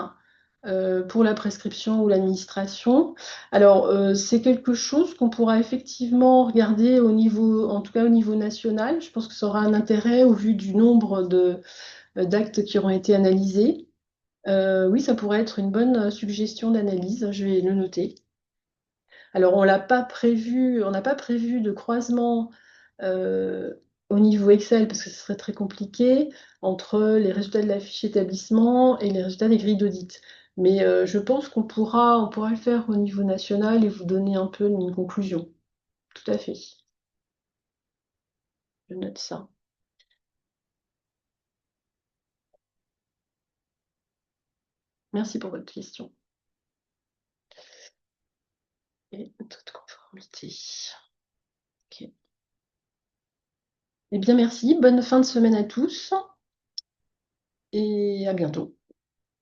S1: pour la prescription ou l'administration. Alors, c'est quelque chose qu'on pourra effectivement regarder au niveau, en tout cas au niveau national. Je pense que ça aura un intérêt au vu du nombre d'actes qui auront été analysés. Oui, ça pourrait être une bonne suggestion d'analyse. Je vais le noter. Alors, on n'a pas prévu de croisement euh, au niveau Excel parce que ce serait très compliqué entre les résultats de la fiche établissement et les résultats des grilles d'audit. Mais je pense on pourra le faire au niveau national et vous donner un peu une conclusion. Tout à fait. Je note ça. Merci pour votre question. Et toute conformité. Ok. Eh bien, merci. Bonne fin de semaine à tous et à bientôt.